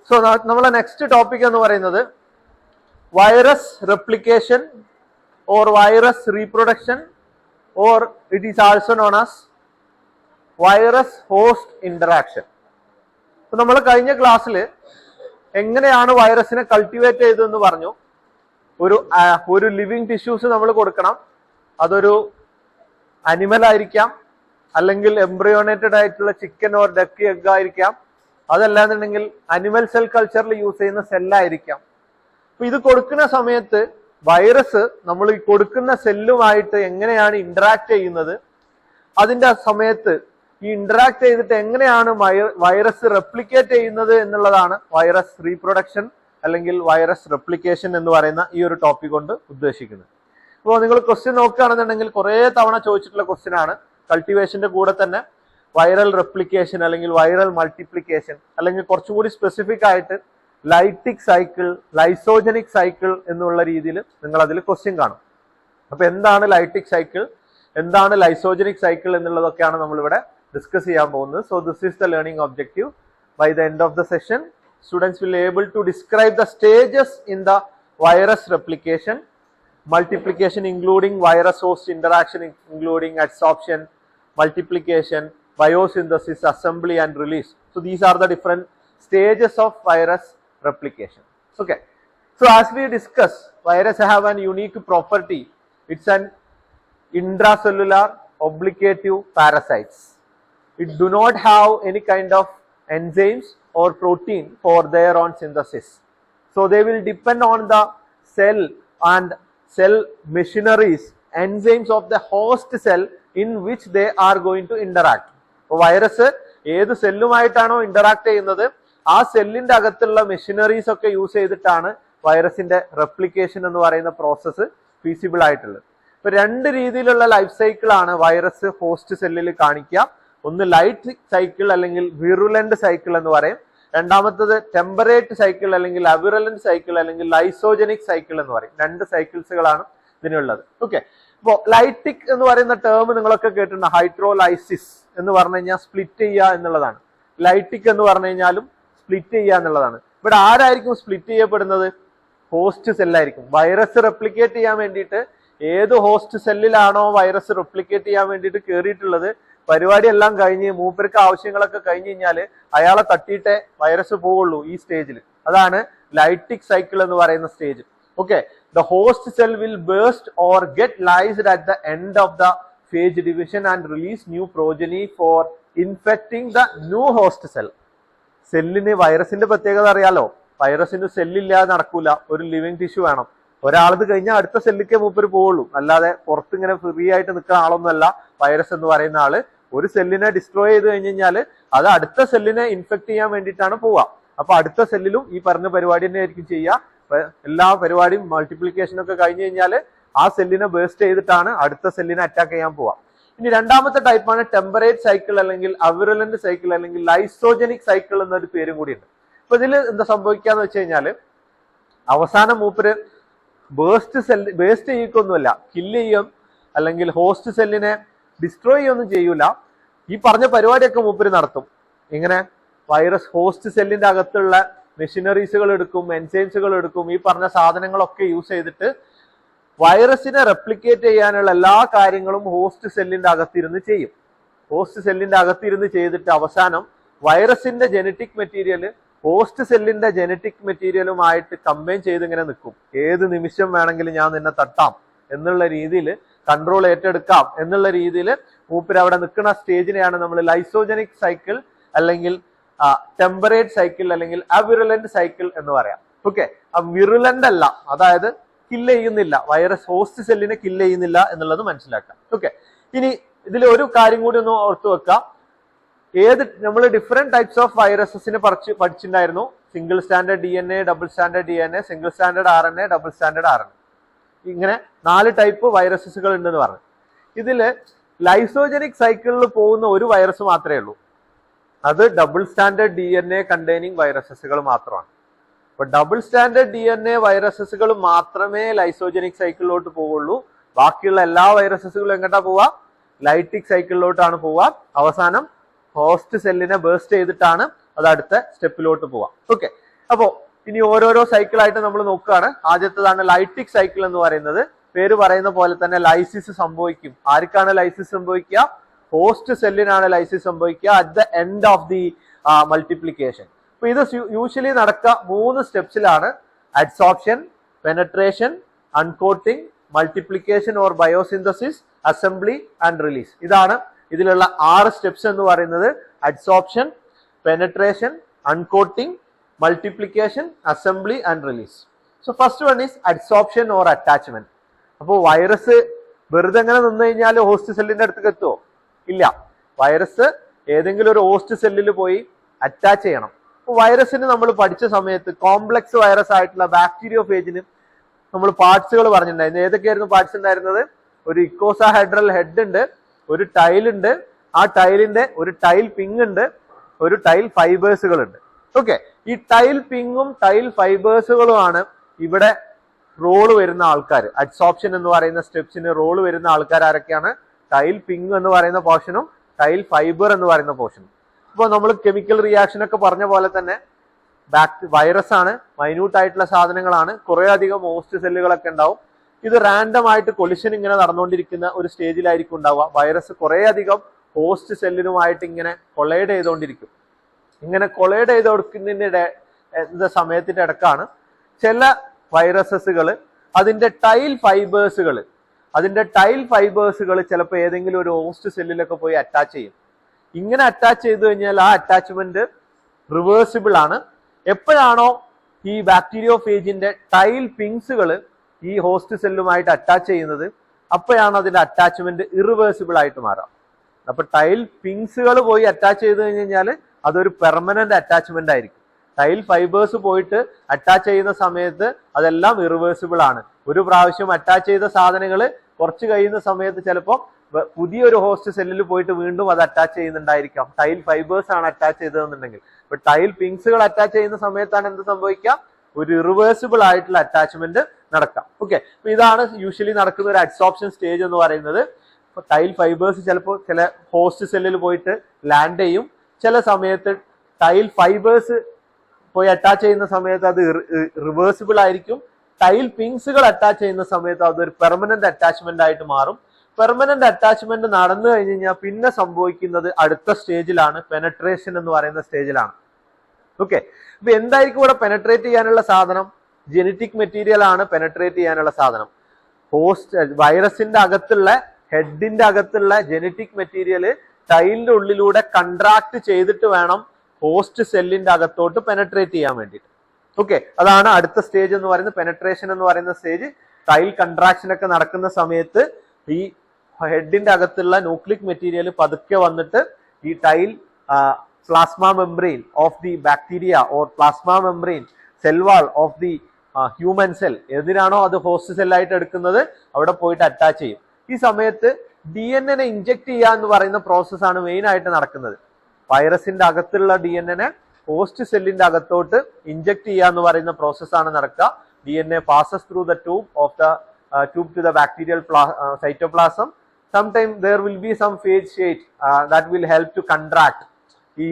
So നമ്മളെ next topic എന്ന് പറയുന്നത് virus replication or virus reproduction or it is also known as virus host interaction. നമ്മൾ കഴിഞ്ഞ ക്ലാസ്സിൽ എങ്ങനെയാണ് വൈറസിനെ കൾട്ടിവേറ്റ് ചെയ്തതെന്ന് പറഞ്ഞു. ഒരു ലിവിങ് ടിഷ്യൂസ് നമ്മൾ കൊടുക്കണം. അതൊരു അനിമൽ ആയിരിക്കാം, അല്ലെങ്കിൽ എംബ്രിയോണേറ്റഡ് ആയിട്ടുള്ള ചിക്കൻ ഓർ ഡക്ക് എഗ് ആയിരിക്കാം, അതല്ലാന്നുണ്ടെങ്കിൽ അനിമൽ സെൽ കൾച്ചറിൽ യൂസ് ചെയ്യുന്ന സെല്ലായിരിക്കാം. അപ്പൊ ഇത് കൊടുക്കുന്ന സമയത്ത് വൈറസ് നമ്മൾ ഈ കൊടുക്കുന്ന സെല്ലുമായിട്ട് എങ്ങനെയാണ് ഇന്ററാക്ട് ചെയ്യുന്നത്, അതിന്റെ സമയത്ത് ഈ ഇന്ററാക്ട് ചെയ്തിട്ട് എങ്ങനെയാണ് വൈറസ് റെപ്ലിക്കേറ്റ് ചെയ്യുന്നത് എന്നുള്ളതാണ് വൈറസ് റീപ്രൊഡക്ഷൻ അല്ലെങ്കിൽ വൈറസ് റെപ്ലിക്കേഷൻ എന്ന് പറയുന്ന ഈ ഒരു ടോപ്പിക് കൊണ്ട് ഉദ്ദേശിക്കുന്നത്. അപ്പോൾ നിങ്ങൾ ക്വസ്റ്റ്യൻ നോക്കുകയാണെന്നുണ്ടെങ്കിൽ കുറെ തവണ ചോദിച്ചിട്ടുള്ള ക്വസ്റ്റ്യൻ ആണ്. കൾട്ടിവേഷന്റെ കൂടെ തന്നെ വൈറൽ റെപ്ലിക്കേഷൻ അല്ലെങ്കിൽ വൈറൽ മൾട്ടിപ്ലിക്കേഷൻ, അല്ലെങ്കിൽ കുറച്ചുകൂടി സ്പെസിഫിക് ആയിട്ട് ലൈറ്റിക് സൈക്കിൾ, ലൈസോജനിക് സൈക്കിൾ എന്നുള്ള രീതിയിൽ നിങ്ങൾ അതിൽ ക്വസ്റ്റ്യൻ കാണും. അപ്പൊ എന്താണ് ലൈറ്റിക് സൈക്കിൾ, എന്താണ് ലൈസോജനിക് സൈക്കിൾ എന്നുള്ളതൊക്കെയാണ് നമ്മളിവിടെ ഡിസ്കസ് ചെയ്യാൻ പോകുന്നത്. So this is the learning objective. By the end of the session students will able to describe the stages in the virus replication, multiplication including virus host interaction including adsorption, multiplication, biosynthesis, assembly and release. So these are the different stages of virus replication. Okay, so as we discussed, virus have an unique property. It's an intracellular obligative parasites. It do not have any kind of enzymes or protein for their own synthesis. So they will depend on the cell and cell machineries, enzymes of the host cell in which they are going to interact. So virus ഏത് സെല്ലുമായിട്ടാണോ interact ചെയ്യുന്നത് ആ സെല്ലിന്റെ അകത്തുള്ള machineries ഒക്കെ use ചെയ്തിട്ടാണ് വൈറസിന്റെ replication എന്ന് പറയുന്ന പ്രോസസ്സ് ഫീസിബിൾ ആയിട്ടുള്ളത്. ഇപ്പൊ രണ്ട് രീതിയിലുള്ള ലൈഫ് സൈക്കിൾ ആണ് വൈറസ് ഹോസ്റ്റ് സെല്ലിൽ കാണിക്കുക. ഒന്ന് ലൈറ്റ് സൈക്കിൾ അല്ലെങ്കിൽ വിറുലന്റ് സൈക്കിൾ എന്ന് പറയും. രണ്ടാമത്തത് ടെമ്പറേറ്റ് സൈക്കിൾ അല്ലെങ്കിൽ അവിറലന്റ് സൈക്കിൾ അല്ലെങ്കിൽ ലൈസോജനിക് സൈക്കിൾ എന്ന് പറയും. രണ്ട് സൈക്കിൾസുകളാണ് ഇതിനുള്ളത്. ഓക്കെ, ഇപ്പോ ലൈറ്റിക് എന്ന് പറയുന്ന ടേം നിങ്ങളൊക്കെ കേട്ടിട്ടുണ്ട്. ഹൈഡ്രോലൈസിസ് എന്ന് പറഞ്ഞു കഴിഞ്ഞാൽ സ്പ്ലിറ്റ് ചെയ്യുക എന്നുള്ളതാണ്. ലൈറ്റിക് എന്ന് പറഞ്ഞു കഴിഞ്ഞാലും സ്പ്ലിറ്റ് ചെയ്യുക എന്നുള്ളതാണ്. ഇവിടെ ആരായിരിക്കും സ്പ്ലിറ്റ് ചെയ്യപ്പെടുന്നത്? ഹോസ്റ്റ് സെല്ലായിരിക്കും. വൈറസ് റെപ്ലിക്കേറ്റ് ചെയ്യാൻ വേണ്ടിയിട്ട് ഏത് ഹോസ്റ്റ് സെല്ലിലാണോ വൈറസ് റെപ്ലിക്കേറ്റ് ചെയ്യാൻ വേണ്ടിയിട്ട് കയറിയിട്ടുള്ളത്, പരിപാടി എല്ലാം കഴിഞ്ഞ് മൂപ്പർക്ക് ആവശ്യങ്ങളൊക്കെ കഴിഞ്ഞ് കഴിഞ്ഞാൽ അയാളെ തട്ടിയിട്ടേ വൈറസ് പോവുള്ളൂ ഈ സ്റ്റേജിൽ. അതാണ് ലൈറ്റിക് സൈക്കിൾ എന്ന് പറയുന്ന stage. Okay, the host cell will burst or get lysed at the end of the phage division and release new progeny for infecting the new host cell. സെല്ലിന് വൈറസിന്റെ പ്രത്യേകത അറിയാലോ. വൈറസിന് സെല്ലില്ലാതെ നടക്കൂല. ഒരു ലിവിങ് ടിഷ്യൂ വേണം. ഒരാളത് കഴിഞ്ഞാൽ അടുത്ത സെല്ലിക്കേ മൂപ്പര് പോവുള്ളൂ. അല്ലാതെ പുറത്ത് ഇങ്ങനെ ഫ്രീ ആയിട്ട് നിൽക്കുന്ന ആളൊന്നുമല്ല വൈറസ് എന്ന് പറയുന്ന ആള്. ഒരു സെല്ലിനെ ഡിസ്ട്രോയ് ചെയ്ത് കഴിഞ്ഞ് കഴിഞ്ഞാൽ അത് അടുത്ത സെല്ലിനെ ഇൻഫെക്ട് ചെയ്യാൻ വേണ്ടിയിട്ടാണ് പോവുക. അപ്പൊ അടുത്ത സെല്ലിലും ഈ പറഞ്ഞ പരിപാടി തന്നെ ആയിരിക്കും ചെയ്യുക. എല്ലാ പരിപാടിയും മൾട്ടിപ്ലിക്കേഷൻ ഒക്കെ കഴിഞ്ഞ് കഴിഞ്ഞാൽ ആ സെല്ലിനെ ബേസ്റ്റ് ചെയ്തിട്ടാണ് അടുത്ത സെല്ലിനെ അറ്റാക്ക് ചെയ്യാൻ പോവുക. ഇനി രണ്ടാമത്തെ ടൈപ്പാണ് ടെമ്പറേറ്റ് സൈക്കിൾ അല്ലെങ്കിൽ അവിറലന്റ് സൈക്കിൾ അല്ലെങ്കിൽ ലൈസോജനിക് സൈക്കിൾ എന്നൊരു പേരും കൂടിയുണ്ട്. അപ്പൊ ഇതിൽ എന്താ സംഭവിക്കാന്ന് വെച്ച് കഴിഞ്ഞാൽ അവസാനം മൂപ്പര് ബേസ്റ്റ് ചെയ്യിക്കൊന്നുമല്ല, കില്ല് ചെയ്യും അല്ലെങ്കിൽ ഹോസ്റ്റ് സെല്ലിനെ ഡിസ്ട്രോയ് ചെയ്യൊന്നും ചെയ്യൂല. ഈ പറഞ്ഞ പരിപാടിയൊക്കെ മൂപ്പര് നടത്തും. ഇങ്ങനെ വൈറസ് ഹോസ്റ്റ് സെല്ലിന്റെ അകത്തുള്ള മെഷീനറീസുകൾ എടുക്കും, എൻസൈംസുകൾ എടുക്കും, ഈ പറഞ്ഞ സാധനങ്ങളൊക്കെ യൂസ് ചെയ്തിട്ട് വൈറസിനെ റെപ്ലിക്കേറ്റ് ചെയ്യാനുള്ള എല്ലാ കാര്യങ്ങളും ഹോസ്റ്റ് സെല്ലിന്റെ അകത്തിരുന്ന് ചെയ്യും. ഹോസ്റ്റ് സെല്ലിന്റെ അകത്തിരുന്ന് ചെയ്തിട്ട് അവസാനം വൈറസിന്റെ ജനറ്റിക് മെറ്റീരിയൽ ഹോസ്റ്റ് സെല്ലിന്റെ ജനറ്റിക് മെറ്റീരിയലുമായിട്ട് കമ്പൈൻ ചെയ്ത് ഇങ്ങനെ നിൽക്കും. ഏത് നിമിഷം വേണമെങ്കിലും ഞാൻ നിന്നെ തട്ടാം എന്നുള്ള രീതിയിൽ, കൺട്രോൾ ഏറ്റെടുക്കാം എന്നുള്ള രീതിയിൽ മൂപ്പര് അവിടെ നിൽക്കുന്ന സ്റ്റേജിനെയാണ് നമ്മൾ ലൈസോജനിക് സൈക്കിൾ അല്ലെങ്കിൽ ടെമ്പറേറ്റ് സൈക്കിൾ അല്ലെങ്കിൽ അവിറുലന്റ് സൈക്കിൾ എന്ന് പറയാം. ഓക്കെ, വിറുലന്റ് അല്ല, അതായത് കില്ല് ചെയ്യുന്നില്ല, വൈറസ് ഹോസ്റ്റ് സെല്ലിനെ കില്ല് ചെയ്യുന്നില്ല എന്നുള്ളത് മനസ്സിലാക്കാം. ഓക്കെ, ഇനി ഇതിൽ ഒരു കാര്യം കൂടി ഒന്ന് ഓർത്തു വെക്കാം. നമ്മൾ ഡിഫറെന്റ് ടൈപ്സ് ഓഫ് വൈറസസിനെ പഠിച്ചിട്ടുണ്ടായിരുന്നു. Single standard DNA, double standard DNA, single standard RNA, double standard RNA. ഇങ്ങനെ 4 ടൈപ്പ് വൈറസസുകൾ ഉണ്ടെന്ന് പറഞ്ഞു. ഇതില് ലൈസോജനിക് സൈക്കിളിൽ പോകുന്ന ഒരു വൈറസ് മാത്രമേ ഉള്ളൂ. അത് ഡബിൾ സ്റ്റാൻഡേർഡ് DNA കണ്ടെയ്നിങ് വൈറസസുകൾ മാത്രമാണ്. അപ്പൊ ഡബിൾ സ്റ്റാൻഡേർഡ് DNA വൈറസസുകൾ മാത്രമേ ലൈസോജനിക് സൈക്കിളിലോട്ട് പോവുള്ളൂ. ബാക്കിയുള്ള എല്ലാ വൈറസസുകളും എങ്ങോട്ടാ പോവാ? ലൈറ്റിക് സൈക്കിളിലോട്ടാണ് പോവാ. അവസാനം ഹോസ്റ്റ് സെല്ലിനെ ബേസ്റ്റ് ചെയ്തിട്ടാണ് അത് അടുത്ത സ്റ്റെപ്പിലോട്ട് പോവാം. ഓക്കെ, അപ്പോ ഇനി ഓരോരോ സൈക്കിളായിട്ട് നമ്മൾ നോക്കുകയാണ്. ആദ്യത്തേതാണ് ലൈറ്റിക് സൈക്കിൾ എന്ന് പറയുന്നത്. പേര് പറയുന്ന പോലെ തന്നെ ലൈസിസ് സംഭവിക്കും. ആർക്കാണ് ലൈസിസ് സംഭവിക്കുക? ഹോസ്റ്റ് സെല്ലിനാണ് ലൈസിസ് സംഭവിക്കുക at the end of the multiplication. അപ്പൊ ഇത് യൂഷ്വലി നടക്കുക 3 സ്റ്റെപ്സിലാണ്. Adsorption, penetration, uncoating, multiplication or biosynthesis, assembly and release. ഇതാണ് ഇതിലുള്ള 6 സ്റ്റെപ്സ് എന്ന് പറയുന്നത്. Adsorption, penetration, uncoating, multiplication, assembly and release. So first one is adsorption or attachment. അപ്പോൾ virus വെറുതെ എങ്ങനെ നിന്ന് കഴിഞ്ഞാൽ ഹോസ്റ്റ് സെല്ലിന്റെ അടുത്തേക്ക് എത്തുമോ? ഇല്ല. വൈറസ് ഏതെങ്കിലും ഒരു ഹോസ്റ്റ് സെല്ലിൽ പോയി അറ്റാച്ച് ചെയ്യണം. അപ്പോൾ വൈറസിന് നമ്മൾ പഠിച്ച സമയത്ത് കോംപ്ലക്സ് വൈറസ് ആയിട്ടുള്ള ബാക്ടീരിയോഫേജിന് നമ്മൾ പാർട്സുകൾ പറഞ്ഞിട്ടുണ്ടായിരുന്നു. ഏതൊക്കെയായിരുന്നു പാർട്സ് ഉണ്ടായിരുന്നത്? ഒരു ഇക്കോസാഹെഡ്രൽ ഹെഡ് ഉണ്ട്, ഒരു ടൈൽ ഉണ്ട്, ആ ടൈലിന്റെ ഒരു ടൈൽ പിങ് ഉണ്ട്, ഒരു ടൈൽ ഫൈബേഴ്സുകൾ ഉണ്ട്. ഓക്കെ, ഈ ടൈൽ പിങ്ങും ടൈൽ ഫൈബേഴ്സുകളുമാണ് ഇവിടെ റോള് വരുന്ന ആൾക്കാർ. അഡ്സോർപ്ഷൻ എന്ന് പറയുന്ന സ്റ്റെപ്സിന് റോള് വരുന്ന ആൾക്കാർ ആരൊക്കെയാണ്? ടൈൽ പിങ് എന്ന് പറയുന്ന പോർഷനും ടൈൽ ഫൈബർ എന്ന് പറയുന്ന പോർഷനും. ഇപ്പോൾ നമ്മൾ കെമിക്കൽ റിയാക്ഷൻ ഒക്കെ പറഞ്ഞ പോലെ തന്നെ വൈറസ് ആണ്, മൈന്യൂട്ട് ആയിട്ടുള്ള സാധനങ്ങളാണ്, കുറെ അധികം ഹോസ്റ്റ് സെല്ലുകളൊക്കെ ഉണ്ടാവും. ഇത് റാൻഡം ആയിട്ട് കൊളിഷൻ ഇങ്ങനെ നടന്നുകൊണ്ടിരിക്കുന്ന ഒരു സ്റ്റേജിലായിരിക്കും ഉണ്ടാവുക. വൈറസ് കുറെ അധികം ഹോസ്റ്റ് സെല്ലിനുമായിട്ട് ഇങ്ങനെ കൊളൈഡ് ചെയ്തുകൊണ്ടിരിക്കും. ഇങ്ങനെ കൊളൈഡ് ചെയ്ത് കൊടുക്കുന്നതിന്റെ സമയത്തിന്റെ ഇടക്കാണ് ചില വൈറസസുകൾ അതിന്റെ ടൈൽ ഫൈബേഴ്സുകൾ ചിലപ്പോൾ ഏതെങ്കിലും ഒരു ഹോസ്റ്റ് സെല്ലിലൊക്കെ പോയി അറ്റാച്ച് ചെയ്യും. ഇങ്ങനെ അറ്റാച്ച് ചെയ്തു കഴിഞ്ഞാൽ ആ അറ്റാച്ച്മെന്റ് റിവേഴ്സിബിൾ ആണ്. എപ്പോഴാണോ ഈ ബാക്ടീരിയോഫേജിന്റെ ടൈൽ പിങ്സുകൾ ഈ ഹോസ്റ്റ് സെല്ലുമായിട്ട് അറ്റാച്ച് ചെയ്യുന്നത്, അപ്പോഴാണ് അതിന്റെ അറ്റാച്ച്മെന്റ് ഇറിവേഴ്സിബിൾ ആയിട്ട് മാറാം. അപ്പൊ ടൈൽ പിങ്സുകൾ പോയി അറ്റാച്ച് ചെയ്ത് കഴിഞ്ഞാൽ അതൊരു പെർമനന്റ് അറ്റാച്ച്മെന്റ് ആയിരിക്കും. ടൈൽ ഫൈബേഴ്സ് പോയിട്ട് അറ്റാച്ച് ചെയ്യുന്ന സമയത്ത് അതെല്ലാം ഇറിവേഴ്സിബിൾ ആണ്. ഒരു പ്രാവശ്യം അറ്റാച്ച് ചെയ്ത സാധനങ്ങൾ കുറച്ച് കഴിയുന്ന സമയത്ത് ചിലപ്പോൾ പുതിയൊരു ഹോസ്റ്റ് സെല്ലിൽ പോയിട്ട് വീണ്ടും അത് അറ്റാച്ച് ചെയ്യുന്നുണ്ടായിരിക്കാം. ടൈൽ ഫൈബേഴ്സ് ആണ് അറ്റാച്ച് ചെയ്തതെന്നുണ്ടെങ്കിൽ. ഇപ്പൊ ടൈൽ പിങ്സുകൾ അറ്റാച്ച് ചെയ്യുന്ന സമയത്താണ് എന്ത് സംഭവിക്കാം? ഒരു ഇറിവേഴ്സിബിൾ ആയിട്ടുള്ള അറ്റാച്ച്മെന്റ് നടക്കാം. ഓക്കെ, അപ്പൊ ഇതാണ് യൂഷ്വലി നടക്കുന്ന ഒരു അഡ്സോർപ്ഷൻ സ്റ്റേജ് എന്ന് പറയുന്നത്. ടൈൽ ഫൈബേഴ്സ് ചിലപ്പോൾ ചില ഹോസ്റ്റ് സെല്ലിൽ പോയിട്ട് ലാൻഡ് ചെയ്യും. ചില സമയത്ത് ടൈൽ ഫൈബേഴ്സ് പോയി അറ്റാച്ച് ചെയ്യുന്ന സമയത്ത് അത് റിവേഴ്സിബിൾ ആയിരിക്കും. ടൈൽ പിങ്സുകൾ അറ്റാച്ച് ചെയ്യുന്ന സമയത്ത് അതൊരു പെർമനന്റ് അറ്റാച്ച്മെന്റ് ആയിട്ട് മാറും. പെർമനന്റ് അറ്റാച്ച്മെന്റ് നടന്നു കഴിഞ്ഞ് കഴിഞ്ഞാൽ പിന്നെ സംഭവിക്കുന്നത് അടുത്ത സ്റ്റേജിലാണ്, പെനട്രേഷൻ എന്ന് പറയുന്ന സ്റ്റേജിലാണ്. ഓക്കെ, അപ്പൊ എന്തായിരിക്കും ഇവിടെ പെനട്രേറ്റ് ചെയ്യാനുള്ള സാധനം? ജെനറ്റിക് മെറ്റീരിയൽ ആണ് പെനട്രേറ്റ് ചെയ്യാനുള്ള സാധനം. വൈറസിന്റെ അകത്തുള്ള ഹെഡിന്റെ അകത്തുള്ള ജെനറ്റിക് മെറ്റീരിയൽ ടൈലിന്റെ ഉള്ളിലൂടെ കൺട്രാക്ട് ചെയ്തിട്ട് വേണം ഹോസ്റ്റ് സെല്ലിന്റെ അകത്തോട്ട് പെനട്രേറ്റ് ചെയ്യാൻ വേണ്ടിയിട്ട്. ഓക്കെ, അതാണ് അടുത്ത സ്റ്റേജ് എന്ന് പറയുന്നത്. പെനട്രേഷൻ എന്ന് പറയുന്ന സ്റ്റേജ് ടൈൽ കൺട്രാക്ഷൻ ഒക്കെ നടക്കുന്ന സമയത്ത് ഈ ഹെഡിന്റെ അകത്തുള്ള ന്യൂക്ലിക് മെറ്റീരിയൽ പതുക്കെ വന്നിട്ട് ഈ tile plasma membrane of the bacteria or plasma membrane cell wall of the human cell, ഏതിനാണോ അത് ഹോസ്റ്റ് സെല്ലായിട്ട് എടുക്കുന്നത് അവിടെ പോയിട്ട് അറ്റാച്ച് ചെയ്യും. ഈ സമയത്ത് DNA ഇഞ്ചെക്ട് ചെയ്യുക എന്ന് പറയുന്ന പ്രോസസ്സാണ് മെയിൻ ആയിട്ട് നടക്കുന്നത്. വൈറസിന്റെ അകത്തുള്ള DNA ഹോസ്റ്റ് സെല്ലിന്റെ അകത്തോട്ട് ഇഞ്ചെക്ട് ചെയ്യുക എന്ന് പറയുന്ന പ്രോസസ്സാണ് നടക്കുക. DNA passes through the tube of the tube to the bacterial cytoplasm. Sometimes there will be some phage sheet that will help to contract ഈ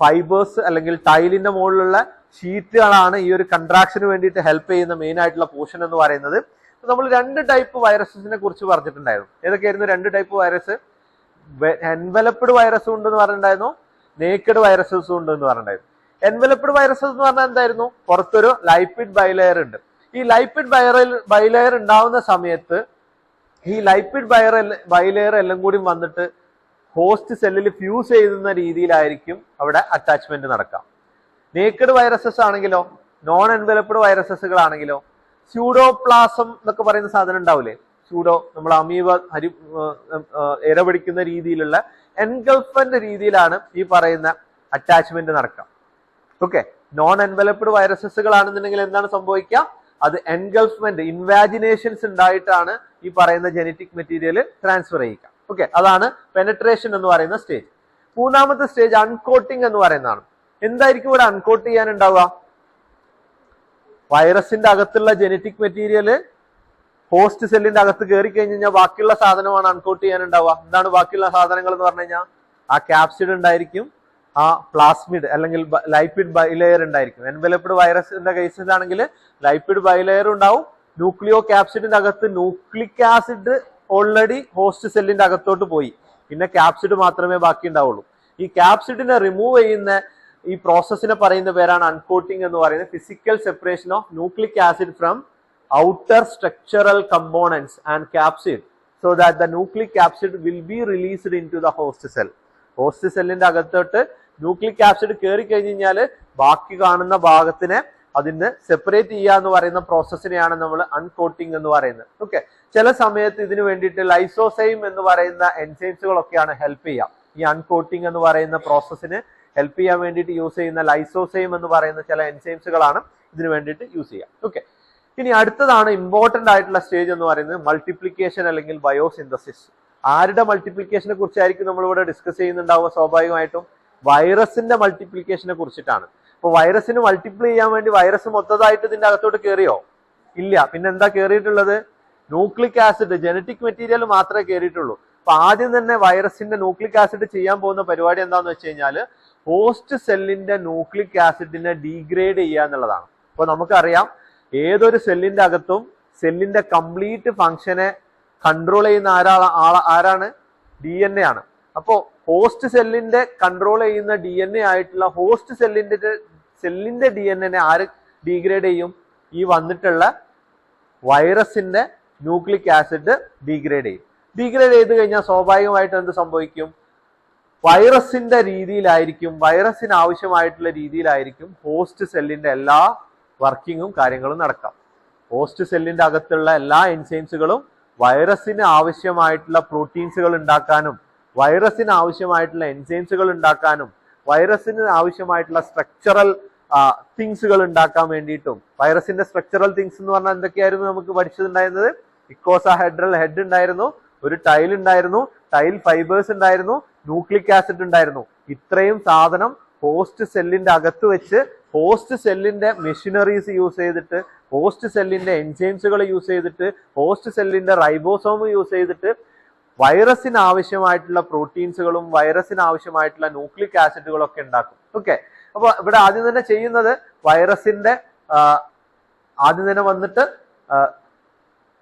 ഫൈബേഴ്സ് അല്ലെങ്കിൽ ടൈലിന്റെ മുകളിലുള്ള ഷീറ്റുകളാണ് ഈ ഒരു കൺട്രാക്ഷന് വേണ്ടിയിട്ട് ഹെൽപ്പ് ചെയ്യുന്ന മെയിൻ ആയിട്ടുള്ള പോർഷൻ എന്ന് പറയുന്നത്. നമ്മൾ 2 ടൈപ്പ് വൈറസസിനെ കുറിച്ച് പറഞ്ഞിട്ടുണ്ടായിരുന്നു. ഏതൊക്കെയായിരുന്നു 2 ടൈപ്പ് വൈറസ്? എൻവലപ്ഡ് വൈറസും ഉണ്ടെന്ന് പറഞ്ഞിട്ടുണ്ടായിരുന്നു, നേക്കഡ് വൈറസസും ഉണ്ടെന്ന് പറഞ്ഞിട്ടുണ്ടായിരുന്നു. എൻവലപ്ഡ് വൈറസസ് എന്ന് പറഞ്ഞാൽ എന്തായിരുന്നു? പുറത്തൊരു ലൈപ്പിഡ് ബൈലെയർ ഉണ്ട്. ഈ ലൈപ്പിഡ് ബൈലെയർ ഉണ്ടാവുന്ന സമയത്ത് ഈ ലൈപ്പിഡ് ബൈലെയർ എല്ലാം കൂടി വന്നിട്ട് ഹോസ്റ്റ് സെല്ലിൽ ഫ്യൂസ് ചെയ്യുന്ന രീതിയിലായിരിക്കും അവിടെ അറ്റാച്ച്മെന്റ് നടക്കാം. നേക്കഡ് വൈറസസ് ആണെങ്കിലോ, നോൺ എൻവലപ്ഡ് വൈറസസുകളാണെങ്കിലോ സ്യൂഡോപ്ലാസം എന്നൊക്കെ പറയുന്ന സാധനം ഉണ്ടാവില്ലേ? സ്യൂഡോ, നമ്മൾ അമീബ ഇര പിടിക്കുന്ന രീതിയിലുള്ള എൻഗൾഫന്റ് രീതിയിലാണ് ഈ പറയുന്ന അറ്റാച്ച്മെന്റ് നടക്കാം. ഓക്കെ, നോൺ എൻവലപ്ഡ് വൈറസസുകളാണെന്നുണ്ടെങ്കിൽ എന്താണ് സംഭവിക്കുക? അത് എൻഗൾഫ്മെന്റ്, ഇൻവാജിനേഷൻസ് ഉണ്ടായിട്ടാണ് ഈ പറയുന്ന ജെനറ്റിക് മെറ്റീരിയൽ ട്രാൻസ്ഫർ ചെയ്യുക. ഓക്കെ, അതാണ് പെനട്രേഷൻ എന്ന് പറയുന്ന സ്റ്റേജ്. 3ാമത്തെ സ്റ്റേജ് അൺകോട്ടിംഗ് എന്ന് പറയുന്നതാണ്. എന്തായിരിക്കും ഇവിടെ അൺകോട്ട് ചെയ്യാനുണ്ടാവുക? വൈറസിന്റെ അകത്തുള്ള ജെനറ്റിക് മെറ്റീരിയൽ ഹോസ്റ്റ് സെല്ലിന്റെ അകത്ത് കയറി കഴിഞ്ഞ് കഴിഞ്ഞാൽ ബാക്കിയുള്ള സാധനമാണ് അൺകോട്ട് ചെയ്യാനുണ്ടാവുക. എന്താണ് ബാക്കിയുള്ള സാധനങ്ങൾ എന്ന് പറഞ്ഞു കഴിഞ്ഞാൽ? ആ ക്യാപ്സിഡ് ഉണ്ടായിരിക്കും, ആ പ്ലാസ്മിഡ് അല്ലെങ്കിൽ ലൈപ്പിഡ് ബൈലെയർ ഉണ്ടായിരിക്കും. എൻവലപ്ഡ് വൈറസിന്റെ കേസിലാണെങ്കിൽ ലൈപ്പിഡ് ബൈലെയർ ഉണ്ടാവും. ന്യൂക്ലിയോ ക്യാപ്സിഡിന്റെ അകത്ത് ന്യൂക്ലിക് ആസിഡ് ഓൾറെഡി ഹോസ്റ്റ് സെല്ലിന്റെ അകത്തോട്ട് പോയി, പിന്നെ ക്യാപ്സിഡ് മാത്രമേ ബാക്കി ഉണ്ടാവുള്ളൂ. ഈ ക്യാപ്സിഡിനെ റിമൂവ് ചെയ്യുന്ന ഈ പ്രോസസ്സിനെ പറയുന്ന പേരാണ് അൺകോട്ടിംഗ് എന്ന് പറയുന്നത്. Physical separation of nucleic acid from outer structural components and capsid so that the nucleic capsid will be released in to the host cell. Host സെല്ലിന്റെ അകത്തോട്ട് ന്യൂക്ലിക് ആസിഡ് കയറി കഴിഞ്ഞ് കഴിഞ്ഞാൽ ബാക്കി കാണുന്ന ഭാഗത്തിനെ അതിന് സെപ്പറേറ്റ് ചെയ്യുക എന്ന് പറയുന്ന പ്രോസസ്സിനെയാണ് നമ്മൾ അൺകോട്ടിംഗ് എന്ന് പറയുന്നത്. ഓക്കെ, ചില സമയത്ത് ഇതിനു വേണ്ടിയിട്ട് ലൈസോസൈം എന്ന് പറയുന്ന എൻസൈംസുകളൊക്കെയാണ് ഹെൽപ്പ് ചെയ്യുക. ഈ അൺകോട്ടിംഗ് എന്ന് പറയുന്ന പ്രോസസ്സിന് ഹെൽപ്പ് ചെയ്യാൻ വേണ്ടിയിട്ട് യൂസ് ചെയ്യുന്ന ലൈസോസൈം എന്ന് പറയുന്ന ചില എൻസൈംസുകളാണ് ഇതിനു വേണ്ടിയിട്ട് യൂസ് ചെയ്യുക. ഓക്കെ, ഇനി അടുത്തതാണ് ഇമ്പോർട്ടന്റ് ആയിട്ടുള്ള സ്റ്റേജ് എന്ന് പറയുന്നത് മൾട്ടിപ്ലിക്കേഷൻ അല്ലെങ്കിൽ ബയോസിന്തസിസ്. ആരുടെ മൾട്ടിപ്ലിക്കേഷനെ കുറിച്ചായിരിക്കും നമ്മളിവിടെ ഡിസ്കസ് ചെയ്യുന്നുണ്ടാവുക? സ്വാഭാവികമായിട്ടും വൈറസിന്റെ മൾട്ടിപ്ലിക്കേഷനെ കുറിച്ചിട്ടാണ്. അപ്പൊ വൈറസിന് മൾട്ടിപ്ലൈ ചെയ്യാൻ വേണ്ടി വൈറസ് മൊത്തമായിട്ട് ഇതിന്റെ അകത്തോട്ട് കയറിയോ? ഇല്ല. പിന്നെ എന്താ കയറിയിട്ടുള്ളത്? ന്യൂക്ലിക് ആസിഡ്, ജനറ്റിക് മെറ്റീരിയൽ മാത്രമേ കയറിയിട്ടുള്ളൂ. അപ്പൊ ആദ്യം തന്നെ വൈറസിന്റെ ന്യൂക്ലിക് ആസിഡ് ചെയ്യാൻ പോകുന്ന പരിപാടി എന്താന്ന് വെച്ച് കഴിഞ്ഞാൽ ഹോസ്റ്റ് സെല്ലിന്റെ ന്യൂക്ലിക് ആസിഡിനെ ഡീഗ്രേഡ് ചെയ്യുക എന്നുള്ളതാണ്. അപ്പൊ നമുക്കറിയാം ഏതൊരു സെല്ലിന്റെ അകത്തും സെല്ലിന്റെ കംപ്ലീറ്റ് ഫംഗ്ഷനെ കൺട്രോൾ ചെയ്യുന്ന ആരാണ്? DNA ആണ്. അപ്പോ ഹോസ്റ്റ് സെല്ലിന്റെ കൺട്രോൾ ചെയ്യുന്ന DNA ആയിട്ടുള്ള ഹോസ്റ്റ് സെല്ലിന്റെ DNA ആര് ഡീഗ്രേഡ് ചെയ്യും? ഈ വന്നിട്ടുള്ള വൈറസിന്റെ ന്യൂക്ലിക് ആസിഡ് ഡീഗ്രേഡ് ചെയ്യും. ഡീഗ്രേഡ് ചെയ്ത് കഴിഞ്ഞാൽ സ്വാഭാവികമായിട്ട് എന്ത് സംഭവിക്കും? വൈറസിന്റെ രീതിയിലായിരിക്കും, വൈറസിന് ആവശ്യമായിട്ടുള്ള രീതിയിലായിരിക്കും ഹോസ്റ്റ് സെല്ലിന്റെ എല്ലാ വർക്കിങ്ങും കാര്യങ്ങളും നടക്കാം. ഹോസ്റ്റ് സെല്ലിന്റെ അകത്തുള്ള എല്ലാ എൻസൈംസുകളും വൈറസിന് ആവശ്യമായിട്ടുള്ള പ്രോട്ടീൻസുകൾ ഉണ്ടാക്കാനും വൈറസിന് ആവശ്യമായിട്ടുള്ള എൻസൈംസുകൾ ഉണ്ടാക്കാനും വൈറസിന് ആവശ്യമായിട്ടുള്ള സ്ട്രക്ചറൽ തിങ്സുകൾ ഉണ്ടാക്കാൻ വേണ്ടിയിട്ടും. വൈറസിന്റെ സ്ട്രക്ചറൽ തിങ്സ് എന്ന് പറഞ്ഞാൽ എന്തൊക്കെയായിരുന്നു നമുക്ക് പഠിച്ചിട്ടുണ്ടായിരുന്നത്? ഇക്കോസാഹെഡ്രൽ ഹെഡ് ഉണ്ടായിരുന്നു, ഒരു ടൈൽ ഉണ്ടായിരുന്നു, ടൈൽ ഫൈബേഴ്സ് ഉണ്ടായിരുന്നു, ന്യൂക്ലിക് ആസിഡ് ഉണ്ടായിരുന്നു. ഇത്രയും സാധനം ഹോസ്റ്റ് സെല്ലിന്റെ അകത്ത് വെച്ച് ഹോസ്റ്റ് സെല്ലിന്റെ മെഷീനറീസ് യൂസ് ചെയ്തിട്ട് ഹോസ്റ്റ് സെല്ലിന്റെ എൻസൈംസുകൾ യൂസ് ചെയ്തിട്ട് ഹോസ്റ്റ് സെല്ലിന്റെ റൈബോസോം യൂസ് ചെയ്തിട്ട് വൈറസിന് ആവശ്യമായിട്ടുള്ള പ്രോട്ടീൻസുകളും വൈറസിന് ആവശ്യമായിട്ടുള്ള ന്യൂക്ലിക് ആസിഡുകളും ഒക്കെ ഉണ്ടാക്കും. ഓക്കെ, അപ്പൊ ഇവിടെ ആദ്യം തന്നെ ചെയ്യുന്നത് വൈറസിന്റെ ആദ്യം തന്നെ വന്നിട്ട്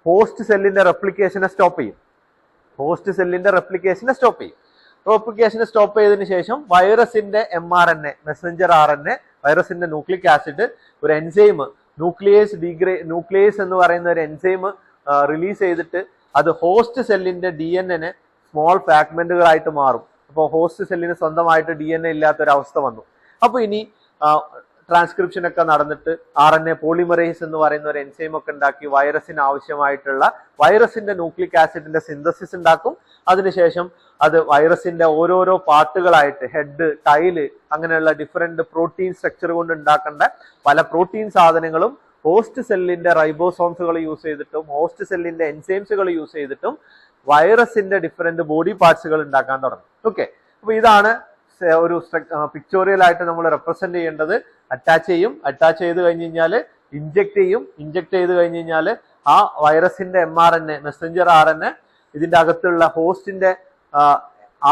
ഹോസ്റ്റ് സെല്ലിന്റെ റെപ്ലിക്കേഷനെ സ്റ്റോപ്പ് ചെയ്യും. ഹോസ്റ്റ് സെല്ലിന്റെ റെപ്ലിക്കേഷനെ സ്റ്റോപ്പ് ചെയ്യും. റെപ്ലിക്കേഷനെ സ്റ്റോപ്പ് ചെയ്തതിനു ശേഷം വൈറസിന്റെ mRNA, മെസ്സഞ്ചർ RNA, വൈറസിന്റെ ന്യൂക്ലിക് ആസിഡ്, ഒരു എൻസൈം ന്യൂക്ലിയേസ് എന്ന് പറയുന്ന ഒരു എൻസൈം റിലീസ് ചെയ്തിട്ട് അത് ഹോസ്റ്റ് സെല്ലിന്റെ DNA സ്മോൾ ഫ്രാഗ്മെന്റുകളായിട്ട് മാറും. അപ്പോൾ ഹോസ്റ്റ് സെല്ലിന് സ്വന്തമായിട്ട് DNA ഇല്ലാത്തൊരവസ്ഥ വന്നു. അപ്പൊ ഇനി ട്രാൻസ്ക്രിപ്ഷൻ ഒക്കെ നടന്നിട്ട് RNA പോളിമറേസ് എന്ന് പറയുന്ന ഒരു എൻസൈം ഒക്കെ ഉണ്ടാക്കി വൈറസിന് ആവശ്യമായിട്ടുള്ള വൈറസിന്റെ ന്യൂക്ലിക് ആസിഡിന്റെ സിന്തസിസ് ഉണ്ടാക്കും. അതിനുശേഷം അത് വൈറസിന്റെ ഓരോരോ പാർട്ടുകളായിട്ട് ഹെഡ്, ടൈല്, അങ്ങനെയുള്ള ഡിഫറെന്റ് പ്രോട്ടീൻ സ്ട്രക്ചർ കൊണ്ട് ഉണ്ടാക്കേണ്ട പല പ്രോട്ടീൻ സാധനങ്ങളും ഹോസ്റ്റ് സെല്ലിന്റെ റൈബോസോംസുകൾ യൂസ് ചെയ്തിട്ടും ഹോസ്റ്റ് സെല്ലിന്റെ എൻസൈംസുകൾ യൂസ് ചെയ്തിട്ടും വൈറസിന്റെ ഡിഫറെന്റ് ബോഡി പാർട്സുകൾ ഉണ്ടാക്കാൻ തുടങ്ങും. ഓക്കെ, അപ്പൊ ഇതാണ് ഒരു പിക്ചോറിയൽ ആയിട്ട് നമ്മൾ റെപ്രസെന്റ് ചെയ്യേണ്ടത്. അറ്റാച്ച് ചെയ്യും, അറ്റാച്ച് ചെയ്ത് കഴിഞ്ഞ് കഴിഞ്ഞാൽ ഇൻജെക്ട് ചെയ്യും, ഇൻജെക്ട് ചെയ്ത് കഴിഞ്ഞ് കഴിഞ്ഞാൽ ആ വൈറസിന്റെ mRNA, മെസ്സഞ്ചർ RNA ഇതിന്റെ അകത്തുള്ള ഹോസ്റ്റിന്റെ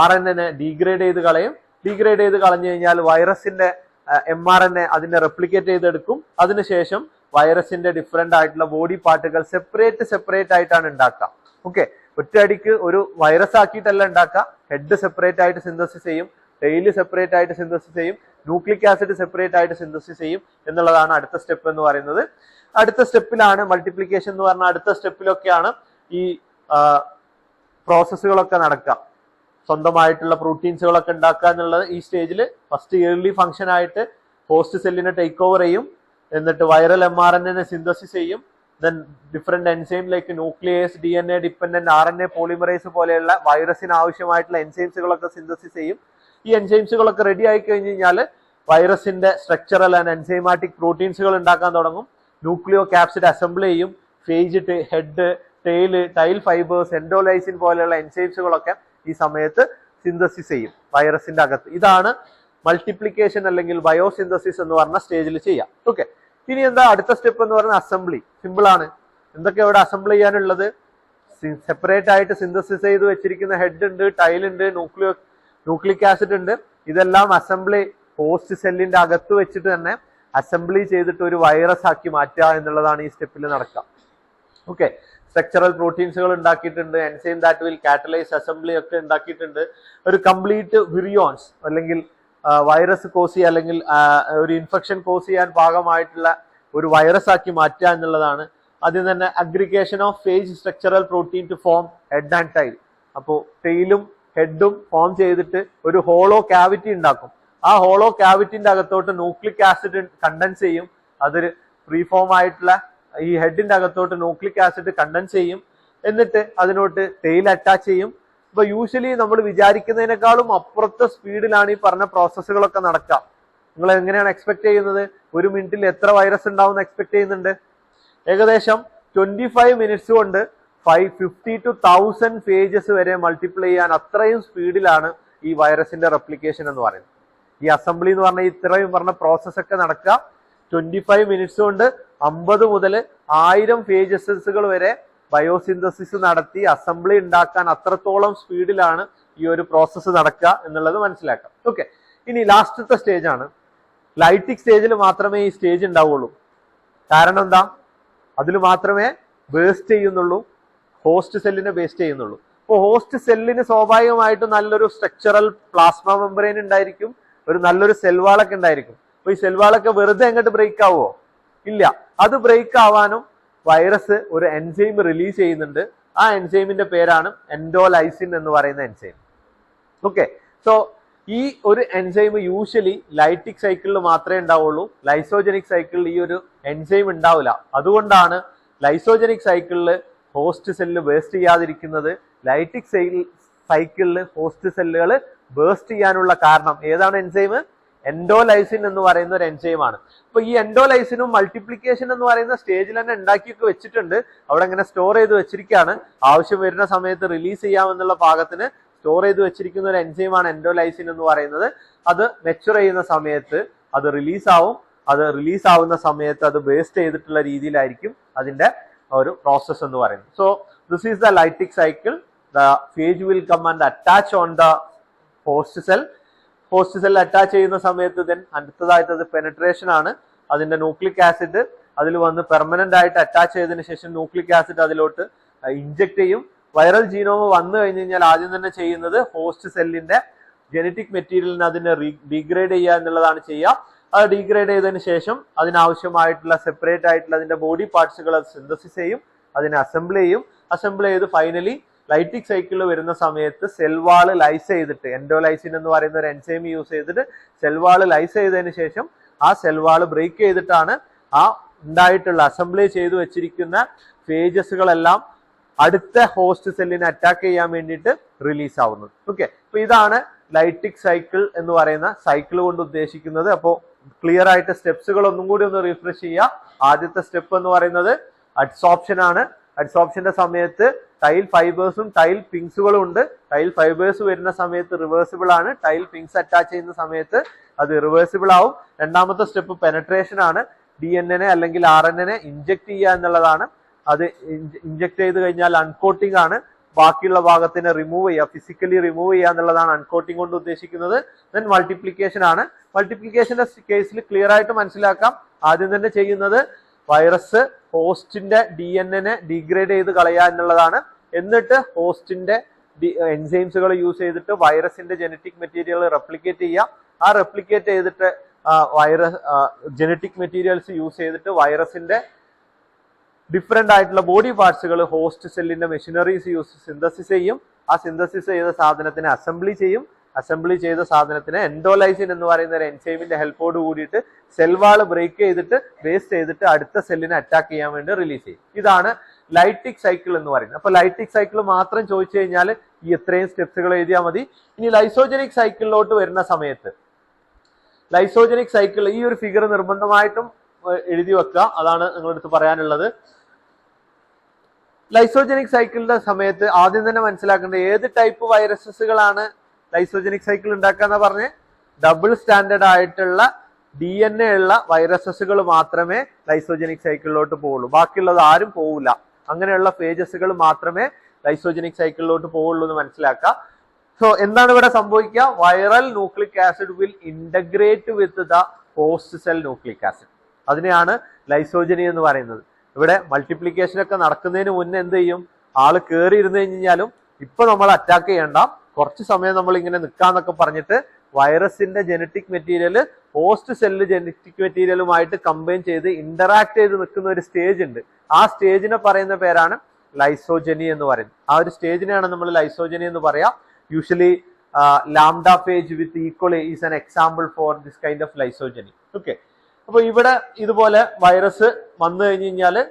RNA ഡീഗ്രേഡ് ചെയ്ത് കളയും. ഡീഗ്രേഡ് ചെയ്ത് കളഞ്ഞു കഴിഞ്ഞാൽ വൈറസിന്റെ mRNA അതിനെ റെപ്ലിക്കേറ്റ് ചെയ്തെടുക്കും. അതിനുശേഷം വൈറസിന്റെ ഡിഫറെന്റ് ആയിട്ടുള്ള ബോഡി പാർട്ടുകൾ സെപ്പറേറ്റ് ആയിട്ടാണ് ഉണ്ടാക്കുക. ഓക്കെ, ഒറ്റയടിക്ക് ഒരു വൈറസ് ആക്കിയിട്ടല്ല ഉണ്ടാക്കുക. ഹെഡ് സെപ്പറേറ്റ് ആയിട്ട് സിന്തസിസ് ചെയ്യും, ടെയില് സെപ്പറേറ്റ് ആയിട്ട് സിന്തസിസ് ചെയ്യും, ന്യൂക്ലിക് ആസിഡ് സെപ്പറേറ്റ് ആയിട്ട് സിന്തസിസ് ചെയ്യും എന്നുള്ളതാണ് അടുത്ത സ്റ്റെപ്പ് എന്ന് പറയുന്നത്. അടുത്ത സ്റ്റെപ്പിലാണ് മൾട്ടിപ്ലിക്കേഷൻ എന്ന് പറഞ്ഞാൽ അടുത്ത സ്റ്റെപ്പിലൊക്കെയാണ് ഈ പ്രോസസ്സുകളൊക്കെ നടക്കുക. സ്വന്തമായിട്ടുള്ള പ്രോട്ടീൻസുകളൊക്കെ ഉണ്ടാക്കുക എന്നുള്ളത് ഈ സ്റ്റേജിൽ ഫസ്റ്റ് ഇയർലി ഫംഗ്ഷൻ ആയിട്ട് ഹോസ്റ്റ് സെല്ലിനെ ടേക്ക് ഓവർ ചെയ്യും. എന്നിട്ട് വൈറൽ mRNA സിന്തസിസ് ചെയ്യും. Then different enzyme like nuclease, DNA dependent RNA polymerase പോലെയുള്ള വൈറസിന് ആവശ്യമായിട്ടുള്ള എൻസൈംസുകളൊക്കെ സിന്തസിസ് ചെയ്യും. ഈ എൻസൈംസുകളൊക്കെ റെഡി ആയി കഴിഞ്ഞ് കഴിഞ്ഞാൽ വൈറസിന്റെ സ്ട്രക്ചറൽ ആൻഡ് എൻസൈമാറ്റിക് പ്രോട്ടീൻസുകൾ ഉണ്ടാക്കാൻ തുടങ്ങും. ന്യൂക്ലിയോ ക്യാപ്സിഡ് അസംബിൾ ചെയ്യും. Phage, head, tail, tail fibres, endolysin പോലെയുള്ള എൻസൈംസുകളൊക്കെ ഈ സമയത്ത് സിന്തസിസ് ചെയ്യും വൈറസിന്റെ അകത്ത്. ഇതാണ് മൾട്ടിപ്ലിക്കേഷൻ അല്ലെങ്കിൽ ബയോസിന്തസിസ് എന്ന് പറഞ്ഞ സ്റ്റേജിൽ ചെയ്യാം. ഓക്കെ, ഇനി എന്താ അടുത്ത സ്റ്റെപ്പ് എന്ന് പറഞ്ഞാൽ അസംബ്ലി. സിമ്പിൾ ആണ്. എന്തൊക്കെ ഇവിടെ അസംബിൾ ചെയ്യാനുള്ളത്? സെപ്പറേറ്റ് ആയിട്ട് സിന്തസിസ് ചെയ്ത് വെച്ചിരിക്കുന്ന ഹെഡ് ഉണ്ട്, ടൈൽ ഉണ്ട്, ന്യൂക്ലിക് ആസിഡ് ഉണ്ട്. ഇതെല്ലാം അസംബ്ലി ഹോസ്റ്റ് സെല്ലിന്റെ അകത്ത് വെച്ചിട്ട് തന്നെ അസംബ്ലി ചെയ്തിട്ട് ഒരു വൈറസ് ആക്കി മാറ്റുക എന്നുള്ളതാണ് ഈ സ്റ്റെപ്പിൽ നടക്കുക. ഓക്കെ, സ്ട്രക്ചറൽ പ്രോട്ടീൻസുകൾ ഉണ്ടാക്കിയിട്ടുണ്ട്, enzyme that will catalyse assembly ഒക്കെ ഉണ്ടാക്കിയിട്ടുണ്ട്. ഒരു കംപ്ലീറ്റ് വിറിയോൺസ് അല്ലെങ്കിൽ വൈറസ് കോസ് ചെയ്യുക അല്ലെങ്കിൽ ഒരു ഇൻഫെക്ഷൻ കോസ് ചെയ്യാൻ പാകമായിട്ടുള്ള ഒരു വൈറസ് ആക്കി മാറ്റുക എന്നുള്ളതാണ്. ആദ്യം തന്നെ aggregation of phage structural protein to form head and tail. അപ്പോൾ ടെയിലും ഹെഡും ഫോം ചെയ്തിട്ട് ഒരു ഹോളോ ക്യാവിറ്റി ഉണ്ടാക്കും. ആ ഹോളോ ക്യാവിറ്റിന്റെ അകത്തോട്ട് ന്യൂക്ലിക് ആസിഡ് കണ്ടൻസ് ചെയ്യും. അതൊരു ഫ്രീ ഫോം ആയിട്ടുള്ള ഈ ഹെഡിന്റെ അകത്തോട്ട് ന്യൂക്ലിക് ആസിഡ് കണ്ടൻസ് ചെയ്യും. എന്നിട്ട് അതിനോട്ട് ടെയിൽ അറ്റാച്ച് ചെയ്യും. ഇപ്പൊ യൂഷ്വലി നമ്മൾ വിചാരിക്കുന്നതിനേക്കാളും അപ്പുറത്തെ സ്പീഡിലാണ് ഈ പറഞ്ഞ പ്രോസസ്സുകളൊക്കെ നടക്കുക. നിങ്ങൾ എങ്ങനെയാണ് എക്സ്പെക്ട് ചെയ്യുന്നത്? ഒരു മിനിറ്റിൽ എത്ര വൈറസ് ഉണ്ടാവും എന്ന് എക്സ്പെക്ട് ചെയ്യുന്നുണ്ട്? ഏകദേശം 25 മിനിറ്റ്സ് കൊണ്ട് 550 to 1000 പേജസ് വരെ മൾട്ടിപ്ലൈ ചെയ്യാൻ അത്രയും സ്പീഡിലാണ് ഈ വൈറസിന്റെ റെപ്ലിക്കേഷൻ എന്ന് പറയുന്നത്. ഈ അസംബ്ലി എന്ന് പറഞ്ഞ ഇത്രയും പറഞ്ഞ പ്രോസസ് ഒക്കെ നടക്കുക 25 മിനിറ്റ്സ് കൊണ്ട് 50 മുതൽ 1000 പേജസുകൾ വരെ ബയോസിന്തസിസ് നടത്തി അസംബ്ലി ഉണ്ടാക്കാൻ അത്രത്തോളം സ്പീഡിലാണ് ഈ ഒരു പ്രോസസ്സ് നടക്കുക എന്നുള്ളത് മനസ്സിലാക്കാം. ഓക്കെ, ഇനി ലാസ്റ്റത്തെ സ്റ്റേജ് ആണ്. ലൈറ്റിക് സ്റ്റേജിൽ മാത്രമേ ഈ സ്റ്റേജ് ഉണ്ടാവുള്ളൂ. കാരണം എന്താ? അതിൽ മാത്രമേ ബേസ്റ്റ് ചെയ്യുന്നുള്ളൂ, ഹോസ്റ്റ് സെല്ലിനെ ബേസ്റ്റ് ചെയ്യുന്നുള്ളൂ. അപ്പോൾ ഹോസ്റ്റ് സെല്ലിന് സ്വാഭാവികമായിട്ടും നല്ലൊരു സ്ട്രക്ചറൽ പ്ലാസ്മ മെമ്പറൈൻ ഉണ്ടായിരിക്കും, ഒരു നല്ലൊരു സെൽവാളൊക്കെ ഉണ്ടായിരിക്കും. അപ്പൊ ഈ സെൽവാളൊക്കെ വെറുതെ അങ്ങോട്ട് ബ്രേക്ക് ആവുമോ? ഇല്ല. അത് ബ്രേക്ക് ആവാനും വൈറസ് ഒരു എൻസൈം റിലീസ് ചെയ്യുന്നുണ്ട്. ആ എൻസൈമിന്റെ പേരാണ് എൻഡോലൈസിൻ എന്ന് പറയുന്ന എൻസൈം. ഓക്കെ, സോ ഈ ഒരു എൻസൈം യൂഷ്വലി ലൈറ്റിക് സൈക്കിളിൽ മാത്രമേ ഉണ്ടാവുള്ളൂ. ലൈസോജനിക് സൈക്കിളിൽ ഈ ഒരു എൻസൈം ഉണ്ടാവില്ല. അതുകൊണ്ടാണ് ലൈസോജനിക് സൈക്കിളിൽ ഹോസ്റ്റ് സെല്ല് ബേസ്റ്റ് ചെയ്യാതിരിക്കുന്നത്. ലൈറ്റിക് സൈക്കിളിൽ ഹോസ്റ്റ് സെല്ലുകൾ ബേസ്റ്റ് ചെയ്യാനുള്ള കാരണം ഏതാണ്? എൻസൈം എൻഡോലൈസിൻ എന്ന് പറയുന്ന ഒരു എൻസൈമാണ്. അപ്പൊ ഈ എൻഡോലൈസിനും മൾട്ടിപ്ലിക്കേഷൻ എന്ന് പറയുന്ന സ്റ്റേജിൽ തന്നെ ഉണ്ടാക്കിയൊക്കെ വെച്ചിട്ടുണ്ട്. അവിടെ ഇങ്ങനെ സ്റ്റോർ ചെയ്ത് വെച്ചിരിക്കുകയാണ്. ആവശ്യം വരുന്ന സമയത്ത് റിലീസ് ചെയ്യാമെന്നുള്ള പാകത്തിന് സ്റ്റോർ ചെയ്ത് വെച്ചിരിക്കുന്ന ഒരു എൻസൈമാണ് എൻഡോലൈസിൻ എന്ന് പറയുന്നത്. അത് മെച്ചുർ ചെയ്യുന്ന സമയത്ത് അത് റിലീസ് ആവും. അത് റിലീസ് ആവുന്ന സമയത്ത് അത് ബേസ്റ്റ് ചെയ്തിട്ടുള്ള രീതിയിലായിരിക്കും അതിന്റെ ഒരു പ്രോസസ് എന്ന് പറയുന്നത്. So this is the lytic cycle. The phage will come and attach on the host cell. Host cell attach ചെയ്യുന്ന സമയത്ത് അടുത്തതായിട്ട് അത് പെനട്രേഷൻ ആണ്. അതിന്റെ ന്യൂക്ലിക് ആസിഡ് അതിൽ വന്ന് പെർമനന്റ് ആയിട്ട് അറ്റാച്ച് ചെയ്തതിനു ശേഷം ന്യൂക്ലിക് ആസിഡ് അതിലോട്ട് ഇഞ്ചെക്ട് ചെയ്യും. വൈറൽ ജീനോം വന്നു കഴിഞ്ഞ് കഴിഞ്ഞാൽ ആദ്യം തന്നെ ചെയ്യുന്നത് ഹോസ്റ്റ് സെല്ലിന്റെ ജനറ്റിക് മെറ്റീരിയലിനെ അതിനെ ഡീഗ്രേഡ് ചെയ്യുക എന്നുള്ളതാണ് ചെയ്യുക. അത് ഡീഗ്രേഡ് ചെയ്തതിനു ശേഷം അതിനാവശ്യമായിട്ടുള്ള സെപ്പറേറ്റ് ആയിട്ടുള്ള അതിന്റെ ബോഡി പാർട്സുകൾ അത് സിന്തസിസ് ചെയ്യും, അതിനെ അസംബിൾ ചെയ്യും. അസംബിൾ ചെയ്ത് ഫൈനലി ലൈറ്റിക് സൈക്കിളിൽ വരുന്ന സമയത്ത് സെൽവാള് ലൈസ് ചെയ്തിട്ട് എൻഡോലൈസിൻ എന്ന് പറയുന്ന ഒരു എൻസൈം യൂസ് ചെയ്തിട്ട് സെൽവാള് ലൈസ് ചെയ്തതിന് ശേഷം ആ സെൽവാള് ബ്രേക്ക് ചെയ്തിട്ടാണ് ആ ഉണ്ടായിട്ടുള്ള അസംബ്ലി ചെയ്തു വെച്ചിരിക്കുന്ന ഫേജസുകളെല്ലാം അടുത്ത ഹോസ്റ്റ് സെല്ലിനെ അറ്റാക്ക് ചെയ്യാൻ വേണ്ടിയിട്ട് റിലീസ് ആവുന്നത്. ഓക്കെ, അപ്പൊ ഇതാണ് ലൈറ്റിക് സൈക്കിൾ എന്ന് പറയുന്ന സൈക്കിൾ കൊണ്ട് ഉദ്ദേശിക്കുന്നത്. അപ്പോൾ ക്ലിയർ ആയിട്ട് സ്റ്റെപ്സുകൾ ഒന്നും കൂടി ഒന്ന് റീഫ്രഷ് ചെയ്യുക. ആദ്യത്തെ സ്റ്റെപ്പ് എന്ന് പറയുന്നത് അഡ്സോപ്ഷൻ ആണ്. അഡ്സോപ്ഷന്റെ സമയത്ത് ടൈൽ ഫൈബേഴ്സും ടൈൽ പിങ്സുകളും ഉണ്ട്. ടൈൽ ഫൈബേഴ്സ് വരുന്ന സമയത്ത് റിവേഴ്സിബിൾ ആണ്. ടൈൽ പിങ്സ് അറ്റാച്ച് ചെയ്യുന്ന സമയത്ത് അത് റിവേഴ്സിബിൾ ആവും. രണ്ടാമത്തെ സ്റ്റെപ്പ് പെനട്രേഷൻ ആണ്. DNA അല്ലെങ്കിൽ RNA ഇഞ്ചെക്ട് ചെയ്യുക എന്നുള്ളതാണ്. അത് ഇഞ്ചെക്ട് ചെയ്ത് കഴിഞ്ഞാൽ അൺകോട്ടിംഗ് ആണ്. ബാക്കിയുള്ള ഭാഗത്തിനെ റിമൂവ് ചെയ്യുക, ഫിസിക്കലി റിമൂവ് ചെയ്യുക എന്നുള്ളതാണ് അൺകോട്ടിംഗ് കൊണ്ട് ഉദ്ദേശിക്കുന്നത്. ദെൻ മൾട്ടിപ്ലിക്കേഷൻ ആണ്. മൾട്ടിപ്ലിക്കേഷന്റെ കേസിൽ ക്ലിയർ ആയിട്ട് മനസ്സിലാക്കാം. ആദ്യം തന്നെ ചെയ്യുന്നത് വൈറസ് ഹോസ്റ്റിന്റെ DNA ഡീഗ്രേഡ് ചെയ്ത് കളയുക എന്നുള്ളതാണ്. എന്നിട്ട് ഹോസ്റ്റിന്റെ എൻസൈംസുകൾ യൂസ് ചെയ്തിട്ട് വൈറസിന്റെ ജനറ്റിക് മെറ്റീരിയൽ റെപ്ലിക്കേറ്റ് ചെയ്യുക. ആ റെപ്ലിക്കേറ്റ് ചെയ്തിട്ട് വൈറസ് ജനറ്റിക് മെറ്റീരിയൽസ് യൂസ് ചെയ്തിട്ട് വൈറസിന്റെ ഡിഫറെന്റ് ആയിട്ടുള്ള ബോഡി പാർട്സുകൾ ഹോസ്റ്റ് സെല്ലിന്റെ മെഷീനറീസ് യൂസ് സിന്തസിസ് ചെയ്യും. ആ സിന്തസിസ് ചെയ്ത സാധനത്തിനെ അസംബ്ലി ചെയ്യും. അസംബ്ലി ചെയ്ത സാധനത്തിന് എൻഡോലൈസിൻ എന്ന് പറയുന്ന ഒരു എൻസൈമിന്റെ ഹെൽപ്പോട് കൂടിയിട്ട് സെൽവാള് ബ്രേക്ക് ചെയ്തിട്ട് വേസ്റ്റ് ചെയ്തിട്ട് അടുത്ത സെല്ലിനെ അറ്റാക്ക് ചെയ്യാൻ വേണ്ടി റിലീസ് ചെയ്യും. ഇതാണ് ലൈറ്റിക് സൈക്കിൾ എന്ന് പറയുന്നത്. അപ്പൊ ലൈറ്റിക് സൈക്കിൾ മാത്രം ചോദിച്ചു കഴിഞ്ഞാൽ ഈ എത്രയും സ്റ്റെപ്സുകൾ എഴുതിയാൽ മതി. ഇനി ലൈസോജനിക് സൈക്കിളിലോട്ട് വരുന്ന സമയത്ത് ലൈസോജനിക് സൈക്കിൾ ഈ ഒരു ഫിഗർ നിർബന്ധമായിട്ടും എഴുതി വെക്കുക. അതാണ് നിങ്ങളടുത്ത് പറയാനുള്ളത്. ലൈസോജനിക് സൈക്കിളിന്റെ സമയത്ത് ആദ്യം തന്നെ മനസ്സിലാക്കേണ്ടത് ഏത് ടൈപ്പ് വൈറസുകളാണ് ലൈസോജനിക് സൈക്കിൾ ഉണ്ടാക്കാന്ന് പറഞ്ഞ് ഡബിൾ സ്റ്റാൻഡേർഡ് ആയിട്ടുള്ള DNA ഉള്ള വൈറസുകൾ മാത്രമേ ലൈസോജനിക് സൈക്കിളിലോട്ട് പോവുള്ളൂ. ബാക്കിയുള്ളത് ആരും പോവില്ല. അങ്ങനെയുള്ള ഫേജസുകൾ മാത്രമേ ലൈസോജനിക് സൈക്കിളിലോട്ട് പോവുള്ളൂ എന്ന് മനസ്സിലാക്കുക. സോ എന്താണ് ഇവിടെ സംഭവിക്കുക? Viral nucleic acid will integrate with the host cell nucleic acid. അതിനെയാണ് ലൈസോജനി എന്ന് പറയുന്നത്. ഇവിടെ മൾട്ടിപ്ലിക്കേഷൻ ഒക്കെ നടക്കുന്നതിന് മുന്നേ എന്ത് ചെയ്യും? ആള് കയറി ഇരുന്ന് കഴിഞ്ഞാലും ഇപ്പൊ നമ്മൾ അറ്റാക്ക് ചെയ്യണ്ട, കുറച്ച് സമയം നമ്മൾ ഇങ്ങനെ നിൽക്കാന്നൊക്കെ പറഞ്ഞിട്ട് വൈറസിന്റെ genetic material host cell genetic മെറ്റീരിയലുമായിട്ട് കമ്പൈൻ ചെയ്ത് ഇന്ററാക്ട് ചെയ്ത് നിൽക്കുന്ന ഒരു സ്റ്റേജ് ഉണ്ട്. ആ സ്റ്റേജിനെ പറയുന്ന പേരാണ് ലൈസോജനി എന്ന് പറയുന്നത്. ആ ഒരു സ്റ്റേജിനെയാണ് നമ്മൾ ലൈസോജനി എന്ന് പറയാം. Usually lambda phage with equally is an example for this kind of lysogeny. Okay, അപ്പൊ ഇവിടെ ഇതുപോലെ വൈറസ് വന്നു കഴിഞ്ഞ് കഴിഞ്ഞാല്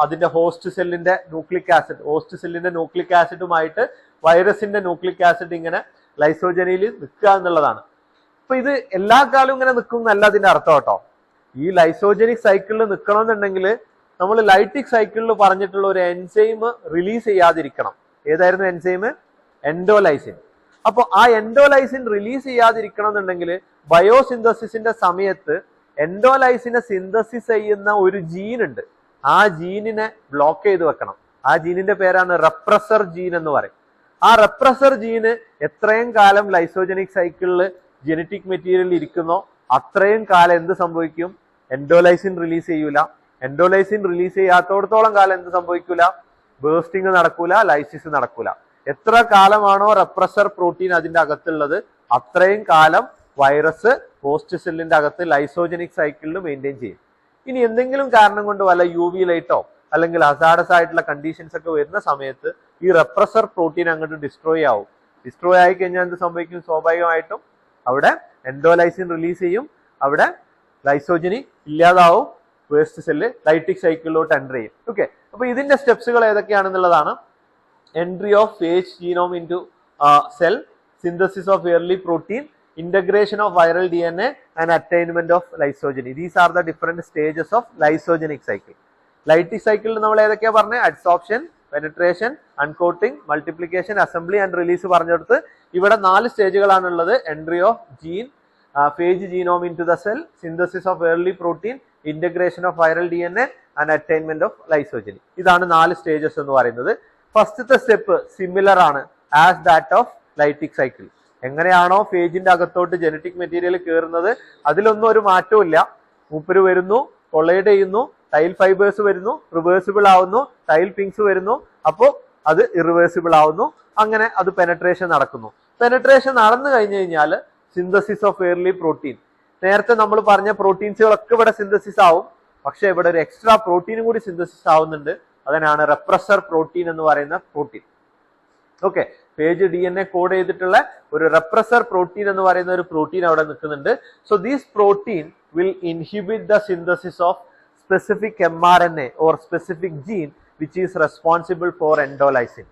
അതിന്റെ ഹോസ്റ്റ് സെല്ലിന്റെ ന്യൂക്ലിക് ആസിഡുമായിട്ട് വൈറസിന്റെ ന്യൂക്ലിക് ആസിഡ് ഇങ്ങനെ ലൈസോജനിയിൽ നിൽക്കുക എന്നുള്ളതാണ്. അപ്പൊ ഇത് എല്ലാ കാലവും ഇങ്ങനെ നിൽക്കും എന്നല്ല അതിന്റെ അർത്ഥം കേട്ടോ. ഈ ലൈസോജനിക് സൈക്കിളിൽ നിൽക്കണമെന്നുണ്ടെങ്കിൽ നമ്മൾ ലൈറ്റിക് സൈക്കിളിൽ പറഞ്ഞിട്ടുള്ള ഒരു എൻസൈം റിലീസ് ചെയ്യാതിരിക്കണം. ഏതായിരുന്നു എൻസൈം? എൻഡോലൈസിൻ. അപ്പൊ ആ എൻഡോലൈസിൻ റിലീസ് ചെയ്യാതിരിക്കണം എന്നുണ്ടെങ്കിൽ ബയോസിന്തസിന്റെ സമയത്ത് എൻഡോലൈസിനെ സിന്തസിസ് ചെയ്യുന്ന ഒരു ജീൻ ഉണ്ട്. ആ ജീനിനെ ബ്ലോക്ക് ചെയ്ത് വെക്കണം. ആ ജീനിന്റെ പേരാണ് റെപ്രസർ ജീൻ എന്ന് പറയും. ആ റെപ്രസർ ജീന് എത്രയും കാലം ലൈസോജനിക് സൈക്കിളിൽ ജനറ്റിക് മെറ്റീരിയൽ ഇരിക്കുന്നോ അത്രയും കാലം എന്ത് സംഭവിക്കും? എൻഡോലൈസിൻ റിലീസ് ചെയ്യൂല. എൻഡോലൈസിൻ റിലീസ് ചെയ്യാത്തോടത്തോളം കാലം എന്ത് സംഭവിക്കൂല? ബേസ്റ്റിംഗ് നടക്കൂല, ലൈസിസ് നടക്കൂല. എത്ര കാലമാണോ റെപ്രസർ പ്രോട്ടീൻ അതിന്റെ അകത്തുള്ളത് അത്രയും കാലം വൈറസ് ഹോസ്റ്റ് സെല്ലിന്റെ അകത്ത് ലൈസോജനിക് സൈക്കിളിൽ മെയിൻറ്റെയിൻ ചെയ്യും. ഇനി എന്തെങ്കിലും കാരണം കൊണ്ട് വല്ല UV ലൈറ്റോ അല്ലെങ്കിൽ ഹസാഡസ് ആയിട്ടുള്ള കണ്ടീഷൻസ് ഒക്കെ വരുന്ന സമയത്ത് ഈ റെപ്രസർ പ്രോട്ടീൻ അങ്ങോട്ട് ഡിസ്ട്രോയ് ആവും. ഡിസ്ട്രോയ് ആയി കഴിഞ്ഞാൽ എന്ത് സംഭവിക്കും? സ്വാഭാവികമായിട്ടും അവിടെ എൻഡോലൈസിൻ റിലീസ് ചെയ്യും, അവിടെ ലൈസോജനി ഇല്ലാതാവും, വേസ്റ്റ് സെല്ല് ലൈറ്റിക് സൈക്കിളിലോട്ട് എൻ്റർ ചെയ്യും. ഓക്കെ, അപ്പൊ ഇതിന്റെ സ്റ്റെപ്സുകൾ ഏതൊക്കെയാണെന്നുള്ളതാണ്: entry of phage genome in to cell, synthesis of early protein, integration of viral DNA and attainment of lysogeny. These are the different stages of lysogenic cycle. Lytic cycle നമ്മൾ ഏതൊക്കെയാ പറഞ്ഞത്? Adsorption, penetration, uncoating, multiplication, assembly and release പറഞ്ഞെടുത്ത് ഇവിടെ 4 സ്റ്റേജുകളാണ് ഉള്ളത്. Entry of gene, phage genome in to the cell, synthesis of early protein, integration of viral DNA and attainment of lysogeny. ഇതാണ് 4 stages എന്ന് പറയുന്നത്. ഫസ്റ്റത്തെ സ്റ്റെപ്പ് സിമിലർ ആണ് as that of lytic cycle. എങ്ങനെയാണോ ഫേജിന്റെ അകത്തോട്ട് ജനറ്റിക് മെറ്റീരിയൽ കയറുന്നത് അതിലൊന്നും ഒരു മാറ്റവും ഇല്ല. മൂപ്പര് വരുന്നു, കൊളൈഡ് ചെയ്യുന്നു, ടൈൽ ഫൈബേഴ്സ് വരുന്നു, റിവേഴ്സിബിൾ ആവുന്നു, ടൈൽ പിങ്സ് വരുന്നു, അപ്പോൾ അത് ഇറിവേഴ്സിബിൾ ആവുന്നു. അങ്ങനെ അത് പെനട്രേഷൻ നടക്കുന്നു. പെനട്രേഷൻ നടന്നു കഴിഞ്ഞു കഴിഞ്ഞാൽ സിന്തസിസ് ഓഫ് എർലി പ്രോട്ടീൻ. നേരത്തെ നമ്മൾ പറഞ്ഞ പ്രോട്ടീൻസുകളൊക്കെ ഇവിടെ സിന്തസിസ് ആവും. പക്ഷെ ഇവിടെ ഒരു എക്സ്ട്രാ പ്രോട്ടീനും കൂടി സിന്തസിസ് ആവുന്നുണ്ട്. അതിനാണ് റെപ്രസർ പ്രോട്ടീൻ എന്ന് പറയുന്ന protein. Okay, page DNA code ചെയ്തിട്ടുള്ള ഒരു റെപ്രസർ പ്രോട്ടീൻ എന്ന് പറയുന്ന ഒരു പ്രോട്ടീൻ അവിടെ നിൽക്കുന്നുണ്ട്. So these protein will inhibit the synthesis of specific mRNA or specific gene which is responsible for endolysin.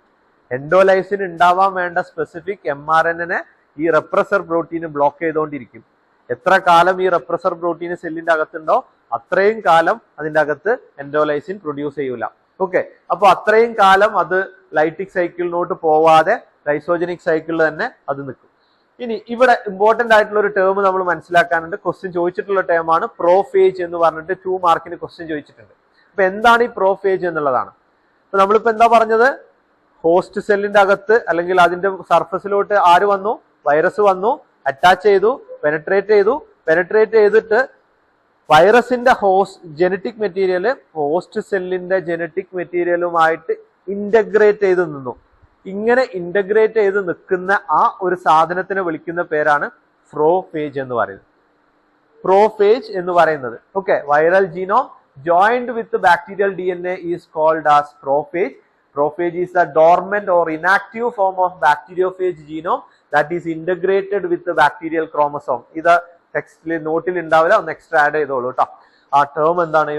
Endolysin ഉണ്ടാവാൻ വേണ്ട സ്പെസിഫിക് mRNA ഈ റെപ്രസർ പ്രോട്ടീൻ ബ്ലോക്ക് ചെയ്തുകൊണ്ടിരിക്കും. എത്ര കാലം ഈ റെപ്രസർ പ്രോട്ടീൻ സെല്ലിന്റെ അകത്തുണ്ടോ അത്രയും കാലം അതിന്റെ അകത്ത് എൻഡോലൈസിൻ പ്രൊഡ്യൂസ് ചെയ്യൂല. ഓക്കെ, അപ്പൊ അത്രയും കാലം അത് ലൈറ്റിക് സൈക്കിളിനോട്ട് പോവാതെ ലൈസോജനിക് സൈക്കിളിൽ തന്നെ അത് നിൽക്കും. ഇനി ഇവിടെ ഇമ്പോർട്ടന്റ് ആയിട്ടുള്ള ഒരു ടേം നമ്മൾ മനസ്സിലാക്കാനുണ്ട്. ക്വസ്റ്റ്യൻ ചോദിച്ചിട്ടുള്ള ടേമാണ് പ്രോഫേജ് എന്ന് പറഞ്ഞിട്ട് 2 മാർക്കിന് ക്വസ്റ്റ്യൻ ചോദിച്ചിട്ടുണ്ട്. അപ്പൊ എന്താണ് ഈ പ്രോഫേജ് എന്നുള്ളതാണ്. അപ്പൊ നമ്മളിപ്പോ എന്താ പറഞ്ഞത്? ഹോസ്റ്റ് സെല്ലിന്റെ അകത്ത് അല്ലെങ്കിൽ അതിന്റെ സർഫസിലോട്ട് ആര് വന്നു? വൈറസ് വന്നു, അറ്റാച്ച് ചെയ്തു, പെനട്രേറ്റ് ചെയ്തിട്ട് വൈറസിന്റെ ജനറ്റിക് മെറ്റീരിയൽ ഹോസ്റ്റ് സെല്ലിന്റെ ജനറ്റിക് മെറ്റീരിയലുമായിട്ട് ഇന്റഗ്രേറ്റ് ചെയ്ത് നിന്നു. ഇങ്ങനെ ഇന്റഗ്രേറ്റ് ചെയ്ത് നിൽക്കുന്ന ആ ഒരു സാധനത്തിനെ വിളിക്കുന്ന പേരാണ് പ്രോഫേജ് എന്ന് പറയുന്നത്. പ്രോഫേജ് എന്ന് പറയുന്നത് okay, viral genome joined with the bacterial DNA is called as prophage. Prophage is a dormant or inactive form of bacteriophage genome that is integrated with the bacterial chromosome. ഇത് ടെക്സ്റ്റിൽ നോട്ടിൽ ഉണ്ടാവില്ല, ഒന്ന് എക്സ്ട്രാ ആഡ് ചെയ്തോളൂ കേട്ടോ. ആ term എന്താണ്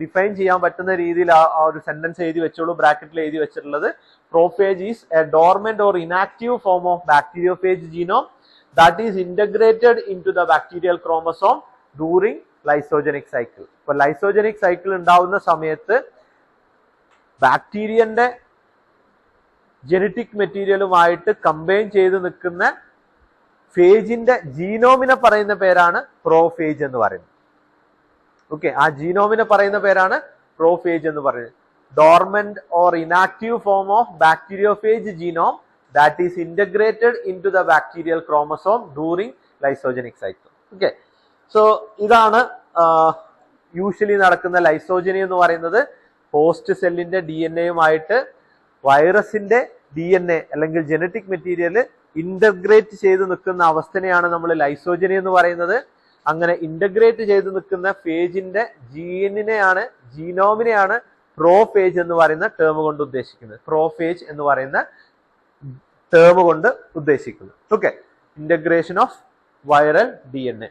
define ചെയ്യാൻ പറ്റുന്ന രീതിയിൽ ആ ഒരു സെന്റൻസ് എഴുതി വെച്ചോളൂ. ബ്രാക്കറ്റിൽ എഴുതി വെച്ചിട്ടുള്ളത് prophage is a dormant or inactive form of bacteriophage genome that is integrated in to the bacterial chromosome during lysogenic cycle. ഇപ്പൊ ലൈസോജനിക് സൈക്കിൾ ഉണ്ടാവുന്ന സമയത്ത് ബാക്ടീരിയന്റെ ജനറ്റിക് മെറ്റീരിയലുമായിട്ട് കമ്പൈൻ ചെയ്ത് നിൽക്കുന്ന ഫേജിന്റെ ജീനോമിനെ പറയുന്ന പേരാണ് പ്രോഫേജ് എന്ന് പറയുന്നത്. ഓക്കെ, ആ ജീനോമിനെ പറയുന്ന പേരാണ് പ്രോഫേജ് എന്ന് പറയുന്നത്. Dormant or inactive form of bacteriophage genome that is integrated into the bacterial chromosome during lysogenic cycle. Okay, so ഇതാണ് യൂഷ്വലി നടക്കുന്ന ലൈസോജനി എന്ന് പറയുന്നത്. ഹോസ്റ്റ് സെല്ലിന്റെ DNA-യുമായിട്ട് വൈറസിന്റെ DNA അല്ലെങ്കിൽ ജനറ്റിക് മെറ്റീരിയൽ ഇന്റഗ്രേറ്റ് ചെയ്ത് നിൽക്കുന്ന അവസ്ഥനെയാണ് നമ്മൾ ലൈസോജനി എന്ന് പറയുന്നത്. അങ്ങനെ ഇന്റഗ്രേറ്റ് ചെയ്ത് നിൽക്കുന്ന ഫേജിന്റെ ജീനോമിനെയാണ് പ്രോഫേജ് എന്ന് പറയുന്ന ടേം കൊണ്ട് ഉദ്ദേശിക്കുന്നത്. പ്രോഫേജ് എന്ന് പറയുന്ന ടേം കൊണ്ട് ഉദ്ദേശിക്കുന്നത്. Okay, integration of viral DNA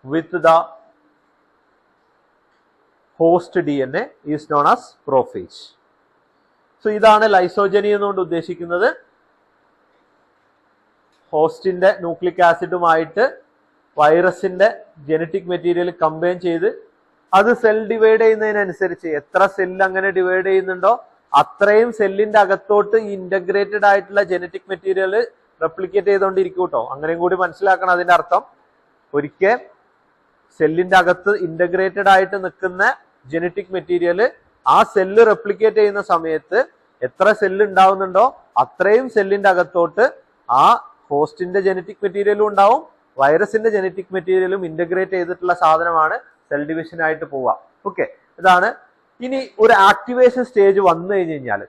with the host DNA is known as prophage. So ഇതാണ് ലൈസോജനി എന്നുകൊണ്ട് ഉദ്ദേശിക്കുന്നത്. ഹോസ്റ്റിന്റെ ന്യൂക്ലിക് ആസിഡുമായിട്ട് വൈറസിന്റെ ജനറ്റിക് മെറ്റീരിയൽ കമ്പൈൻ ചെയ്ത് അത് സെൽ ഡിവൈഡ് ചെയ്യുന്നതിനനുസരിച്ച് എത്ര സെല്ല് അങ്ങനെ ഡിവൈഡ് ചെയ്യുന്നുണ്ടോ അത്രയും സെല്ലിന്റെ അകത്തോട്ട് ഈ ഇന്റഗ്രേറ്റഡ് ആയിട്ടുള്ള ജനറ്റിക് മെറ്റീരിയൽ റെപ്ലിക്കേറ്റ് ചെയ്തുകൊണ്ടിരിക്കും കേട്ടോ. അങ്ങനെയും കൂടി മനസ്സിലാക്കണം അതിന്റെ അർത്ഥം. ഒരിക്കൽ സെല്ലിന്റെ അകത്ത് ഇന്റഗ്രേറ്റഡ് ആയിട്ട് നിൽക്കുന്ന ജനറ്റിക് മെറ്റീരിയൽ ആ സെല്ല് റെപ്ലിക്കേറ്റ് ചെയ്യുന്ന സമയത്ത് എത്ര സെല്ല് ഉണ്ടാവുന്നുണ്ടോ അത്രയും സെല്ലിന്റെ അകത്തോട്ട് ആ ഹോസ്റ്റിന്റെ ജനറ്റിക് മെറ്റീരിയലും ഉണ്ടാവും, വൈറസിന്റെ ജനറ്റിക് മെറ്റീരിയലും ഇന്റഗ്രേറ്റ് ചെയ്തിട്ടുള്ള സാധനമാണ് സെൽ ഡിവിഷൻ ആയിട്ട് പോവുക. ഓക്കെ, ഇതാണ്. ഇനി ഒരു ആക്ടിവേഷൻ സ്റ്റേജ് വന്നു കഴിഞ്ഞാൽ,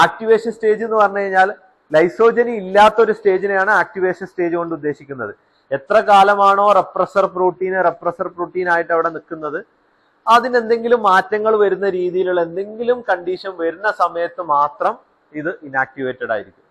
ആക്ടിവേഷൻ സ്റ്റേജ് എന്ന് പറഞ്ഞു കഴിഞ്ഞാൽ ലൈസോജനി ഇല്ലാത്ത ഒരു സ്റ്റേജിനെയാണ് ആക്ടിവേഷൻ സ്റ്റേജ് കൊണ്ട് ഉദ്ദേശിക്കുന്നത്. എത്ര കാലമാണോ റെപ്രസർ പ്രോട്ടീൻ ആയിട്ട് അവിടെ നിൽക്കുന്നത് അതിനെന്തെങ്കിലും മാറ്റങ്ങൾ വരുന്ന രീതിയിലുള്ള എന്തെങ്കിലും കണ്ടീഷൻ വരുന്ന സമയത്ത് മാത്രം ഇത് ഇനാക്ടിവേറ്റഡ് ആയിരിക്കും.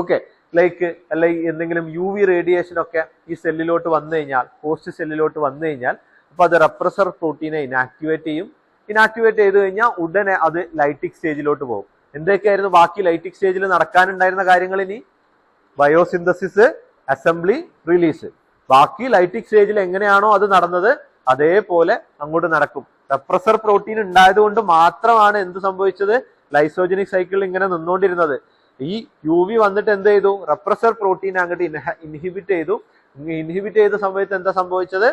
ഓക്കെ, ലൈക്ക് അല്ലെങ്കിൽ എന്തെങ്കിലും UV റേഡിയേഷൻ ഒക്കെ ഈ സെല്ലിലോട്ട് വന്നു കഴിഞ്ഞാൽ, ഹോസ്റ്റ് സെല്ലിലോട്ട് വന്നു കഴിഞ്ഞാൽ അപ്പൊ അത് റെപ്രസർ പ്രോട്ടീനെ ഇനാക്ടിവേറ്റ് ചെയ്യും. ഇനാക്ടിവേറ്റ് ചെയ്ത് കഴിഞ്ഞാൽ ഉടനെ അത് ലൈറ്റിക് സ്റ്റേജിലോട്ട് പോകും. എന്തൊക്കെയായിരുന്നു ബാക്കി ലൈറ്റിക് സ്റ്റേജിൽ നടക്കാനുണ്ടായിരുന്ന കാര്യങ്ങൾ? ഇനി ബയോസിന്തസിസ്, അസംബ്ലി, റിലീസ്. ബാക്കി ലൈറ്റിക് സ്റ്റേജിൽ എങ്ങനെയാണോ അത് നടന്നത് അതേപോലെ അങ്ങോട്ട് നടക്കും. റെപ്രസർ പ്രോട്ടീൻ ഉണ്ടായത് കൊണ്ട് മാത്രമാണ് എന്ത് സംഭവിച്ചത്, ലൈസോജനിക് സൈക്കിളിൽ ഇങ്ങനെ നിന്നുകൊണ്ടിരുന്നത്. ഈ UV വന്നിട്ട് എന്ത് ചെയ്തു, റെപ്രസർ പ്രോട്ടീൻ അങ്ങോട്ട് ഇൻഹിബിറ്റ് ചെയ്തു. ഇൻഹിബിറ്റ് ചെയ്ത സമയത്ത് എന്താ സംഭവിച്ചത്,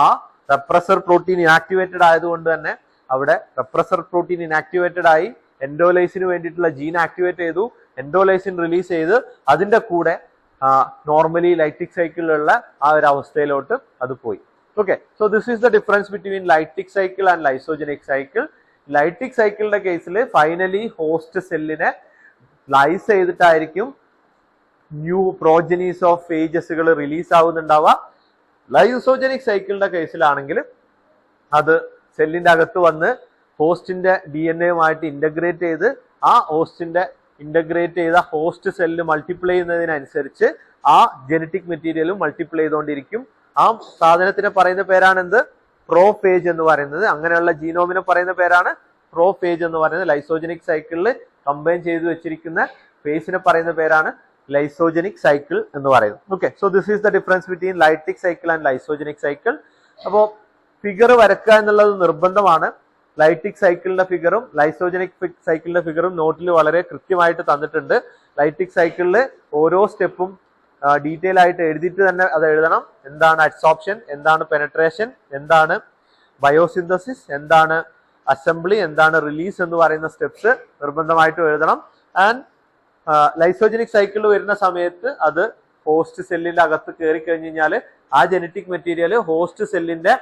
ആ റെപ്രസർ പ്രോട്ടീൻ ഇനാക്ടിവേറ്റഡ് ആയതുകൊണ്ട് തന്നെ അവിടെ റെപ്രസർ പ്രോട്ടീൻ ഇനാക്ടിവേറ്റഡ് ആയി എൻഡോലൈസിന് വേണ്ടിയിട്ടുള്ള ജീൻ ആക്ടിവേറ്റ് ചെയ്തു. എൻഡോലൈസിൻ റിലീസ് ചെയ്ത് അതിന്റെ കൂടെ നോർമലി ലൈറ്റിക് സൈക്കിളിലുള്ള ആ ഒരു അവസ്ഥയിലോട്ട് അത് പോയി. Okay, so this is the difference between lytic cycle and lysogenic cycle. Lytic സൈക്കിളിന്റെ കേസിൽ ഫൈനലി ഹോസ്റ്റ് സെല്ലിനെ ലൈസ് ചെയ്തിട്ടായിരിക്കും ന്യൂ പ്രോജനീസ് ഓഫ് ഫേജസുകൾ റിലീസ് ആവുന്നുണ്ടാവുക. ലൈസോജനിക് സൈക്കിളിന്റെ കേസിലാണെങ്കിൽ അത് സെല്ലിന്റെ അകത്ത് വന്ന് ഹോസ്റ്റിന്റെ DNA-യുമായിട്ട് ഇന്റഗ്രേറ്റ് ചെയ്ത് ആ ഹോസ്റ്റിന്റെ ഇന്റഗ്രേറ്റ് ചെയ്ത ഹോസ്റ്റ് സെല്ല് മൾട്ടിപ്ലൈ ചെയ്യുന്നതിനനുസരിച്ച് ആ ജനറ്റിക് മെറ്റീരിയലും മൾട്ടിപ്ലൈ ചെയ്തുകൊണ്ടിരിക്കും. ആ സാധനത്തിനെ പറയുന്ന പേരാണ് എന്ത്, പ്രോഫേജ് എന്ന് പറയുന്നത്. അങ്ങനെയുള്ള ജീനോമിനെ പറയുന്ന പേരാണ് പ്രോഫേജ് എന്ന് പറയുന്നത്. ലൈസോജനിക് സൈക്കിളിൽ കമ്പൈൻ ചെയ്ത് വെച്ചിരിക്കുന്ന ഫേസിനെ പറയുന്ന പേരാണ് ലൈസോജനിക് സൈക്കിൾ എന്ന് പറയുന്നത്. Okay, so this is the difference between lytic cycle and lysogenic cycle. അപ്പോൾ ഫിഗർ വരക്കുക എന്നുള്ളത് നിർബന്ധമാണ്. ലൈറ്റിക് സൈക്കിളിന്റെ ഫിഗറും ലൈസോജനിക് സൈക്കിളിന്റെ ഫിഗറും നോട്ടിൽ വളരെ കൃത്യമായിട്ട് തന്നിട്ടുണ്ട്. ലൈറ്റിക് സൈക്കിളിൽ ഓരോ സ്റ്റെപ്പും ഡീറ്റെയിൽ ആയിട്ട് എഴുതിയിട്ട് തന്നെ അത് എഴുതണം. എന്താണ് അഡ്സോപ്ഷൻ, എന്താണ് പെനട്രേഷൻ, എന്താണ് ബയോസിന്തസിസ്, എന്താണ് അസംബ്ലി, എന്താണ് റിലീസ് എന്ന് പറയുന്ന സ്റ്റെപ്സ് നിർബന്ധമായിട്ടും എഴുതണം. ആൻഡ് ലൈസോജനിക് സൈക്കിളിൽ വരുന്ന സമയത്ത് അത് ഹോസ്റ്റ് സെല്ലിന്റെ അകത്ത് കയറി കഴിഞ്ഞ് കഴിഞ്ഞാൽ ആ ജനറ്റിക് മെറ്റീരിയൽ ഹോസ്റ്റ് സെല്ലിന്റെ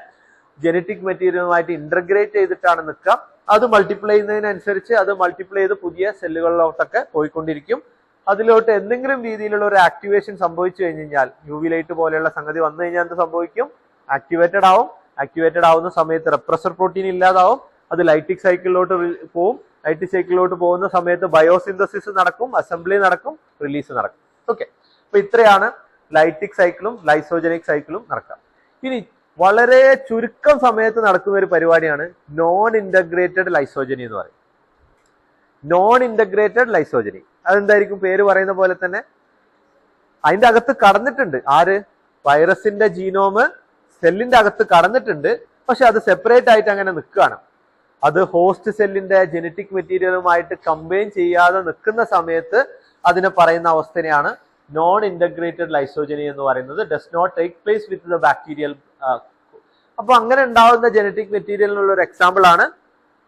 ജനറ്റിക് മെറ്റീരിയലുമായിട്ട് ഇന്റർഗ്രേറ്റ് ചെയ്തിട്ടാണ് നിൽക്കുക. അത് മൾട്ടിപ്ലൈ ചെയ്യുന്നതിനനുസരിച്ച് അത് മൾട്ടിപ്ലൈ ചെയ്ത് പുതിയ സെല്ലുകളിലോട്ടൊക്കെ പോയിക്കൊണ്ടിരിക്കും. അതിലോട്ട് എന്തെങ്കിലും രീതിയിലുള്ള ഒരു ആക്ടിവേഷൻ സംഭവിച്ചു കഴിഞ്ഞ് കഴിഞ്ഞാൽ, UV ലൈറ്റ് പോലെയുള്ള സംഗതി വന്നു കഴിഞ്ഞാൽ എന്ത് സംഭവിക്കും, ആക്ടിവേറ്റഡ് ആവും. ആക്ടിവേറ്റഡ് ആവുന്ന സമയത്ത് റെപ്രസർ പ്രോട്ടീൻ ഇല്ലാതാവും. അത് ലൈറ്റിക് സൈക്കിളിലോട്ട് പോവും. ലൈറ്റിക് സൈക്കിളിലോട്ട് പോകുന്ന സമയത്ത് ബയോസിന്തസിസ് നടക്കും, അസംബ്ലി നടക്കും, റിലീസ് നടക്കും. ഓക്കെ, അപ്പൊ ഇത്രയാണ് ലൈറ്റിക് സൈക്കിളും ലൈസോജനിക് സൈക്കിളും നടക്കുക. ഇനി വളരെ ചുരുക്കം സമയത്ത് നടക്കുന്ന ഒരു പരിപാടിയാണ് നോൺ ഇന്റഗ്രേറ്റഡ് ലൈസോജനി എന്ന് പറയും. നോൺ ഇന്റഗ്രേറ്റഡ് ലൈസോജനി അതെന്തായിരിക്കും, പേര് പറയുന്ന പോലെ തന്നെ അതിന്റെ അകത്ത് കടന്നിട്ടുണ്ട്. ആര്, വൈറസിന്റെ ജീനോമ് സെല്ലിന്റെ അകത്ത് കടന്നിട്ടുണ്ട്. പക്ഷെ അത് സെപ്പറേറ്റ് ആയിട്ട് അങ്ങനെ നിൽക്കുകയാണ്. അത് ഹോസ്റ്റ് സെല്ലിന്റെ ജനറ്റിക് മെറ്റീരിയലുമായിട്ട് കമ്പൈൻ ചെയ്യാതെ നിൽക്കുന്ന സമയത്ത് അതിനെ പറയുന്ന അവസ്ഥയാണ് നോൺ ഇന്റഗ്രേറ്റഡ് ലൈസോജനി എന്ന് പറയുന്നത്. Does not take place with the bacterial. അപ്പൊ അങ്ങനെ ഉണ്ടാവുന്ന ജനറ്റിക് മെറ്റീരിയലിനുള്ള ഒരു എക്സാമ്പിൾ ആണ്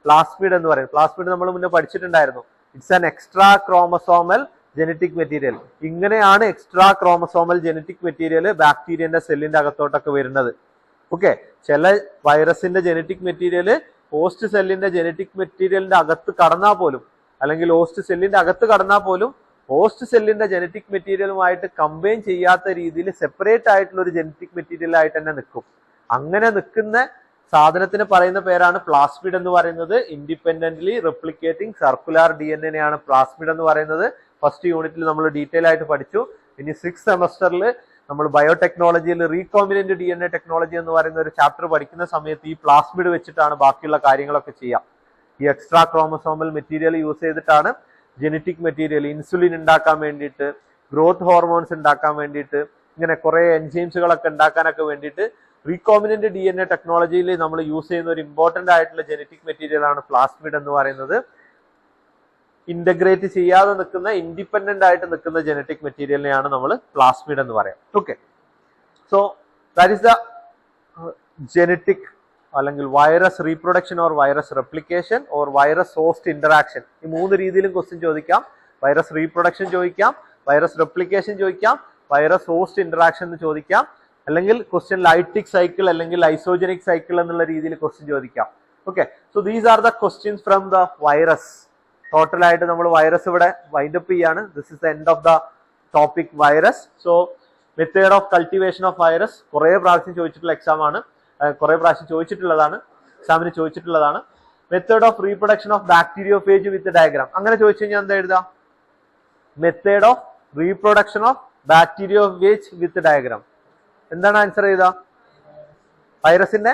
പ്ലാസ്മിഡ് എന്ന് പറയുന്നത്. പ്ലാസ്മിഡ് നമ്മൾ മുന്നേ പഠിച്ചിട്ടുണ്ടായിരുന്നു. It's an extrachromosomal genetic material. ഇങ്ങനെയാണ് എക്സ്ട്രാ ക്രോമസോമൽ ജനറ്റിക് മെറ്റീരിയൽ ബാക്ടീരിയന്റെ സെല്ലിന്റെ അകത്തോട്ടൊക്കെ വരുന്നത്. ഓക്കെ, ചില വൈറസിന്റെ ജനറ്റിക് മെറ്റീരിയൽ ഹോസ്റ്റ് സെല്ലിന്റെ ജനറ്റിക് മെറ്റീരിയലിന്റെ അകത്ത് കടന്നാൽ പോലും, അല്ലെങ്കിൽ ഹോസ്റ്റ് സെല്ലിന്റെ അകത്ത് കടന്നാൽ പോലും ഹോസ്റ്റ് സെല്ലിന്റെ ജനറ്റിക് മെറ്റീരിയലുമായിട്ട് കമ്പൈൻ ചെയ്യാത്ത രീതിയിൽ സെപ്പറേറ്റ് ആയിട്ടുള്ള ഒരു ജനറ്റിക് മെറ്റീരിയൽ ആയിട്ട് തന്നെ നിൽക്കും. അങ്ങനെ നിൽക്കുന്ന സാധനത്തിന് പറയുന്ന പേരാണ് പ്ലാസ്മിഡ് എന്ന് പറയുന്നത്. ഇൻഡിപെൻഡന്റ്ലി റെപ്ലിക്കേറ്റിംഗ് സർക്കുലർ DNA ആണ് പ്ലാസ്മിഡ് എന്ന് പറയുന്നത്. ഫസ്റ്റ് യൂണിറ്റിൽ നമ്മൾ ഡീറ്റെയിൽ ആയിട്ട് പഠിച്ചു. ഇനി 6th സെമസ്റ്ററിൽ നമ്മൾ ബയോടെക്നോളജിയിൽ റീകോമ്പിനന്റ് DNA ടെക്നോളജി എന്ന് പറയുന്ന ഒരു ചാപ്റ്റർ പഠിക്കുന്ന സമയത്ത് ഈ പ്ലാസ്മിഡ് വെച്ചിട്ടാണ് ബാക്കിയുള്ള കാര്യങ്ങളൊക്കെ ചെയ്യാം. ഈ എക്സ്ട്രാ ക്രോമസോമൽ മെറ്റീരിയൽ യൂസ് ചെയ്തിട്ടാണ് ജനറ്റിക് മെറ്റീരിയൽ, ഇൻസുലിൻ ഉണ്ടാക്കാൻ വേണ്ടിയിട്ട്, ഗ്രോത്ത് ഹോർമോൺസ് ഉണ്ടാക്കാൻ വേണ്ടിയിട്ട്, ഇങ്ങനെ കുറെ എൻസൈംസുകളൊക്കെ ഉണ്ടാക്കാനൊക്കെ വേണ്ടിയിട്ട് റീകോമ്പിനന്റ് DNA ടെക്നോളജിയിൽ നമ്മൾ യൂസ് ചെയ്യുന്ന ഒരു ഇമ്പോർട്ടന്റ് ആയിട്ടുള്ള ജനറ്റിക് മെറ്റീരിയൽ ആണ് പ്ലാസ്മിഡ് എന്ന് പറയുന്നത്. ഇന്റഗ്രേറ്റ് ചെയ്യാതെ നിൽക്കുന്ന, ഇൻഡിപെൻഡന്റ് ആയിട്ട് നിൽക്കുന്ന ജനറ്റിക് മെറ്റീരിയലിനെയാണ് നമ്മൾ പ്ലാസ്മിഡ് എന്ന് പറയാം. Okay, so that is the genetic അല്ലെങ്കിൽ virus reproduction or virus replication or virus host interaction. ഈ 3 രീതിയിലും ക്വസ്റ്റ്യൻ ചോദിക്കാം. വൈറസ് റീപ്രൊഡക്ഷൻ ചോദിക്കാം, വൈറസ് റെപ്ലിക്കേഷൻ ചോദിക്കാം, വൈറസ് ഹോസ്റ്റ് ഇന്ററാക്ഷൻ എന്ന് ചോദിക്കാം, അല്ലെങ്കിൽ ക്വസ്റ്റ്യൻ ലൈറ്റിക് സൈക്കിൾ അല്ലെങ്കിൽ ഐസോജനിക് സൈക്കിൾ എന്നുള്ള രീതിയിൽ ക്വസ്റ്റ്യൻ ചോദിക്കാം. Okay, so these are the questions from the virus. Total ആയിട്ട് നമ്മൾ വൈറസ് ഇവിടെ വൈൻഡ് അപ്പ് ചെയ്യാണ്. This is the end of the topic virus. So method of cultivation of virus കുറെ പ്രാവശ്യം ചോദിച്ചിട്ടുള്ള എക്സാം ആണ്, കുറെ പ്രാവശ്യം ചോദിച്ചിട്ടുള്ളതാണ്, എക്സാമിന് ചോദിച്ചിട്ടുള്ളതാണ്. Method of reproduction of bacteriophage with diagram. അങ്ങനെ ചോദിച്ചു കഴിഞ്ഞാൽ എന്താ എഴുതാം? Method of reproduction of bacteriophage with diagram. എന്താണ് ആൻസർ ചെയ്ത? വൈറസിന്റെ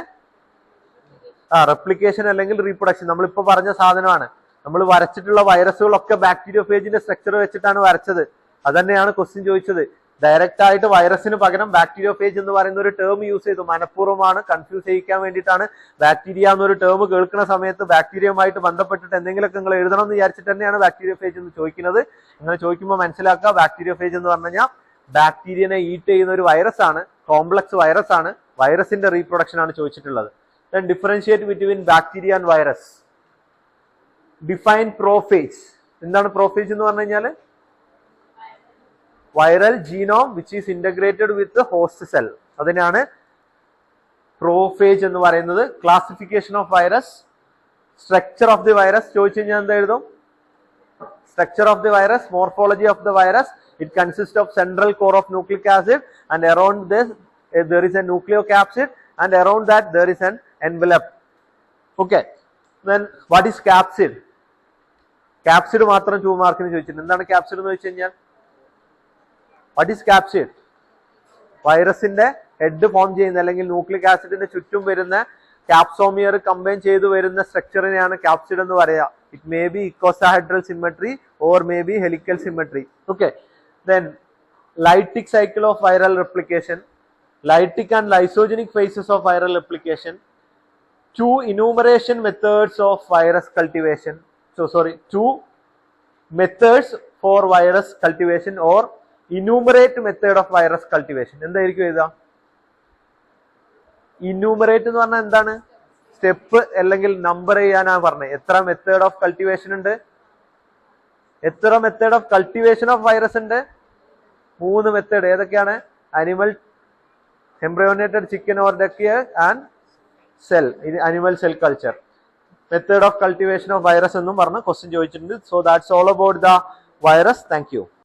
റെപ്ലിക്കേഷൻ അല്ലെങ്കിൽ റീപ്രൊഡക്ഷൻ. നമ്മളിപ്പോ പറഞ്ഞ സാധനമാണ്. നമ്മൾ വരച്ചിട്ടുള്ള വൈറസുകളൊക്കെ ബാക്ടീരിയോഫേജിന്റെ സ്ട്രക്ചർ വെച്ചിട്ടാണ് വരച്ചത്. അതന്നെയാണ് ക്വസ്റ്റ്യൻ ചോദിച്ചത്. ഡയറക്റ്റ് ആയിട്ട് വൈറസിന് പകരം ബാക്ടീരിയോഫേജ് എന്ന് പറയുന്ന ഒരു ടേം യൂസ് ചെയ്തു. മനഃപൂർവ്വമാണ്, കൺഫ്യൂസ് ചെയ്യിക്കാൻ വേണ്ടിയിട്ടാണ്. ബാക്ടീരിയ എന്നൊരു ടേം കേൾക്കുന്ന സമയത്ത് ബാക്ടീരിയയുമായിട്ട് ബന്ധപ്പെട്ടിട്ട് എന്തെങ്കിലുമൊക്കെ നിങ്ങൾ എഴുതണം എന്ന് വിചാരിച്ചിട്ട് തന്നെയാണ് ബാക്ടീരിയോഫേജ് എന്ന് ചോദിക്കുന്നത്. അങ്ങനെ ചോദിക്കുമ്പോൾ മനസ്സിലാക്കുക, ബാക്ടീരിയോഫേജ് എന്ന് പറഞ്ഞു കഴിഞ്ഞാൽ ബാക്ടീരിയനെ ഈറ്റ് ചെയ്യുന്ന ഒരു വൈറസ് ആണ്, കോംപ്ലക്സ് വൈറസ് ആണ്. വൈറസിന്റെ റീപ്രൊഡക്ഷൻ ആണ് ചോദിച്ചിട്ടുള്ളത്. Then differentiate between bacteria and virus. Define prophage. എന്താണ് prophage എന്ന് പറഞ്ഞു കഴിഞ്ഞാൽ? Viral genome which is integrated with host cell. അതിനാണ് പ്രോഫേജ് എന്ന് പറയുന്നത്. Classification of virus, structure of the virus ചോദിച്ചു കഴിഞ്ഞാൽ എന്താ എഴുതും? Structure of the virus, morphology of the virus. It consists of central core of nucleic acid and around this there is a nucleocapsid and around that there is an envelope. Okay, then what is capsid? Capsid മാത്രം 2 മാർക്കിന് ചോദിച്ചിട്ടുണ്ട്. എന്താണ് capsid എന്ന് വെച്ച് കഴിഞ്ഞാൽ? What is capsid? വൈറസിന്റെ head form ചെയ്യുന്ന അല്ലെങ്കിൽ ന്യൂക്ലിക് ആസിഡിന്റെ ചുറ്റും വരുന്ന കാപ്സോമിയർ കമ്പൈൻ ചെയ്തു വരുന്ന സ്ട്രക്ചറിനെയാണ് capsid എന്ന് പറയാ. It may be icosahedral symmetry or may be helical symmetry. Okay, then lytic cycle of viral replication, lytic and lysogenic phases of viral replication, 2 enumeration methods of virus cultivation. Two methods for virus cultivation or enumerate method of virus cultivation. എന്തായിരിക്കും എഴുതാ? enumerate എന്ന് പറഞ്ഞാൽ എന്താണ്? Step അല്ലെങ്കിൽ number ചെയ്യാനാണ് പറഞ്ഞത്. എത്ര method of cultivation ഉണ്ട്? എത്ര method of cultivation of virus ഉണ്ട്? 3 മെത്തേഡ്. ഏതൊക്കെയാണ്? Animal, embryonated chicken or duck and cell, animal cell culture. Method of cultivation of virus എന്നും പറഞ്ഞ് ക്വസ്റ്റ്യൻ ചോദിച്ചിട്ടുണ്ട്. So that's all about the virus. Thank U.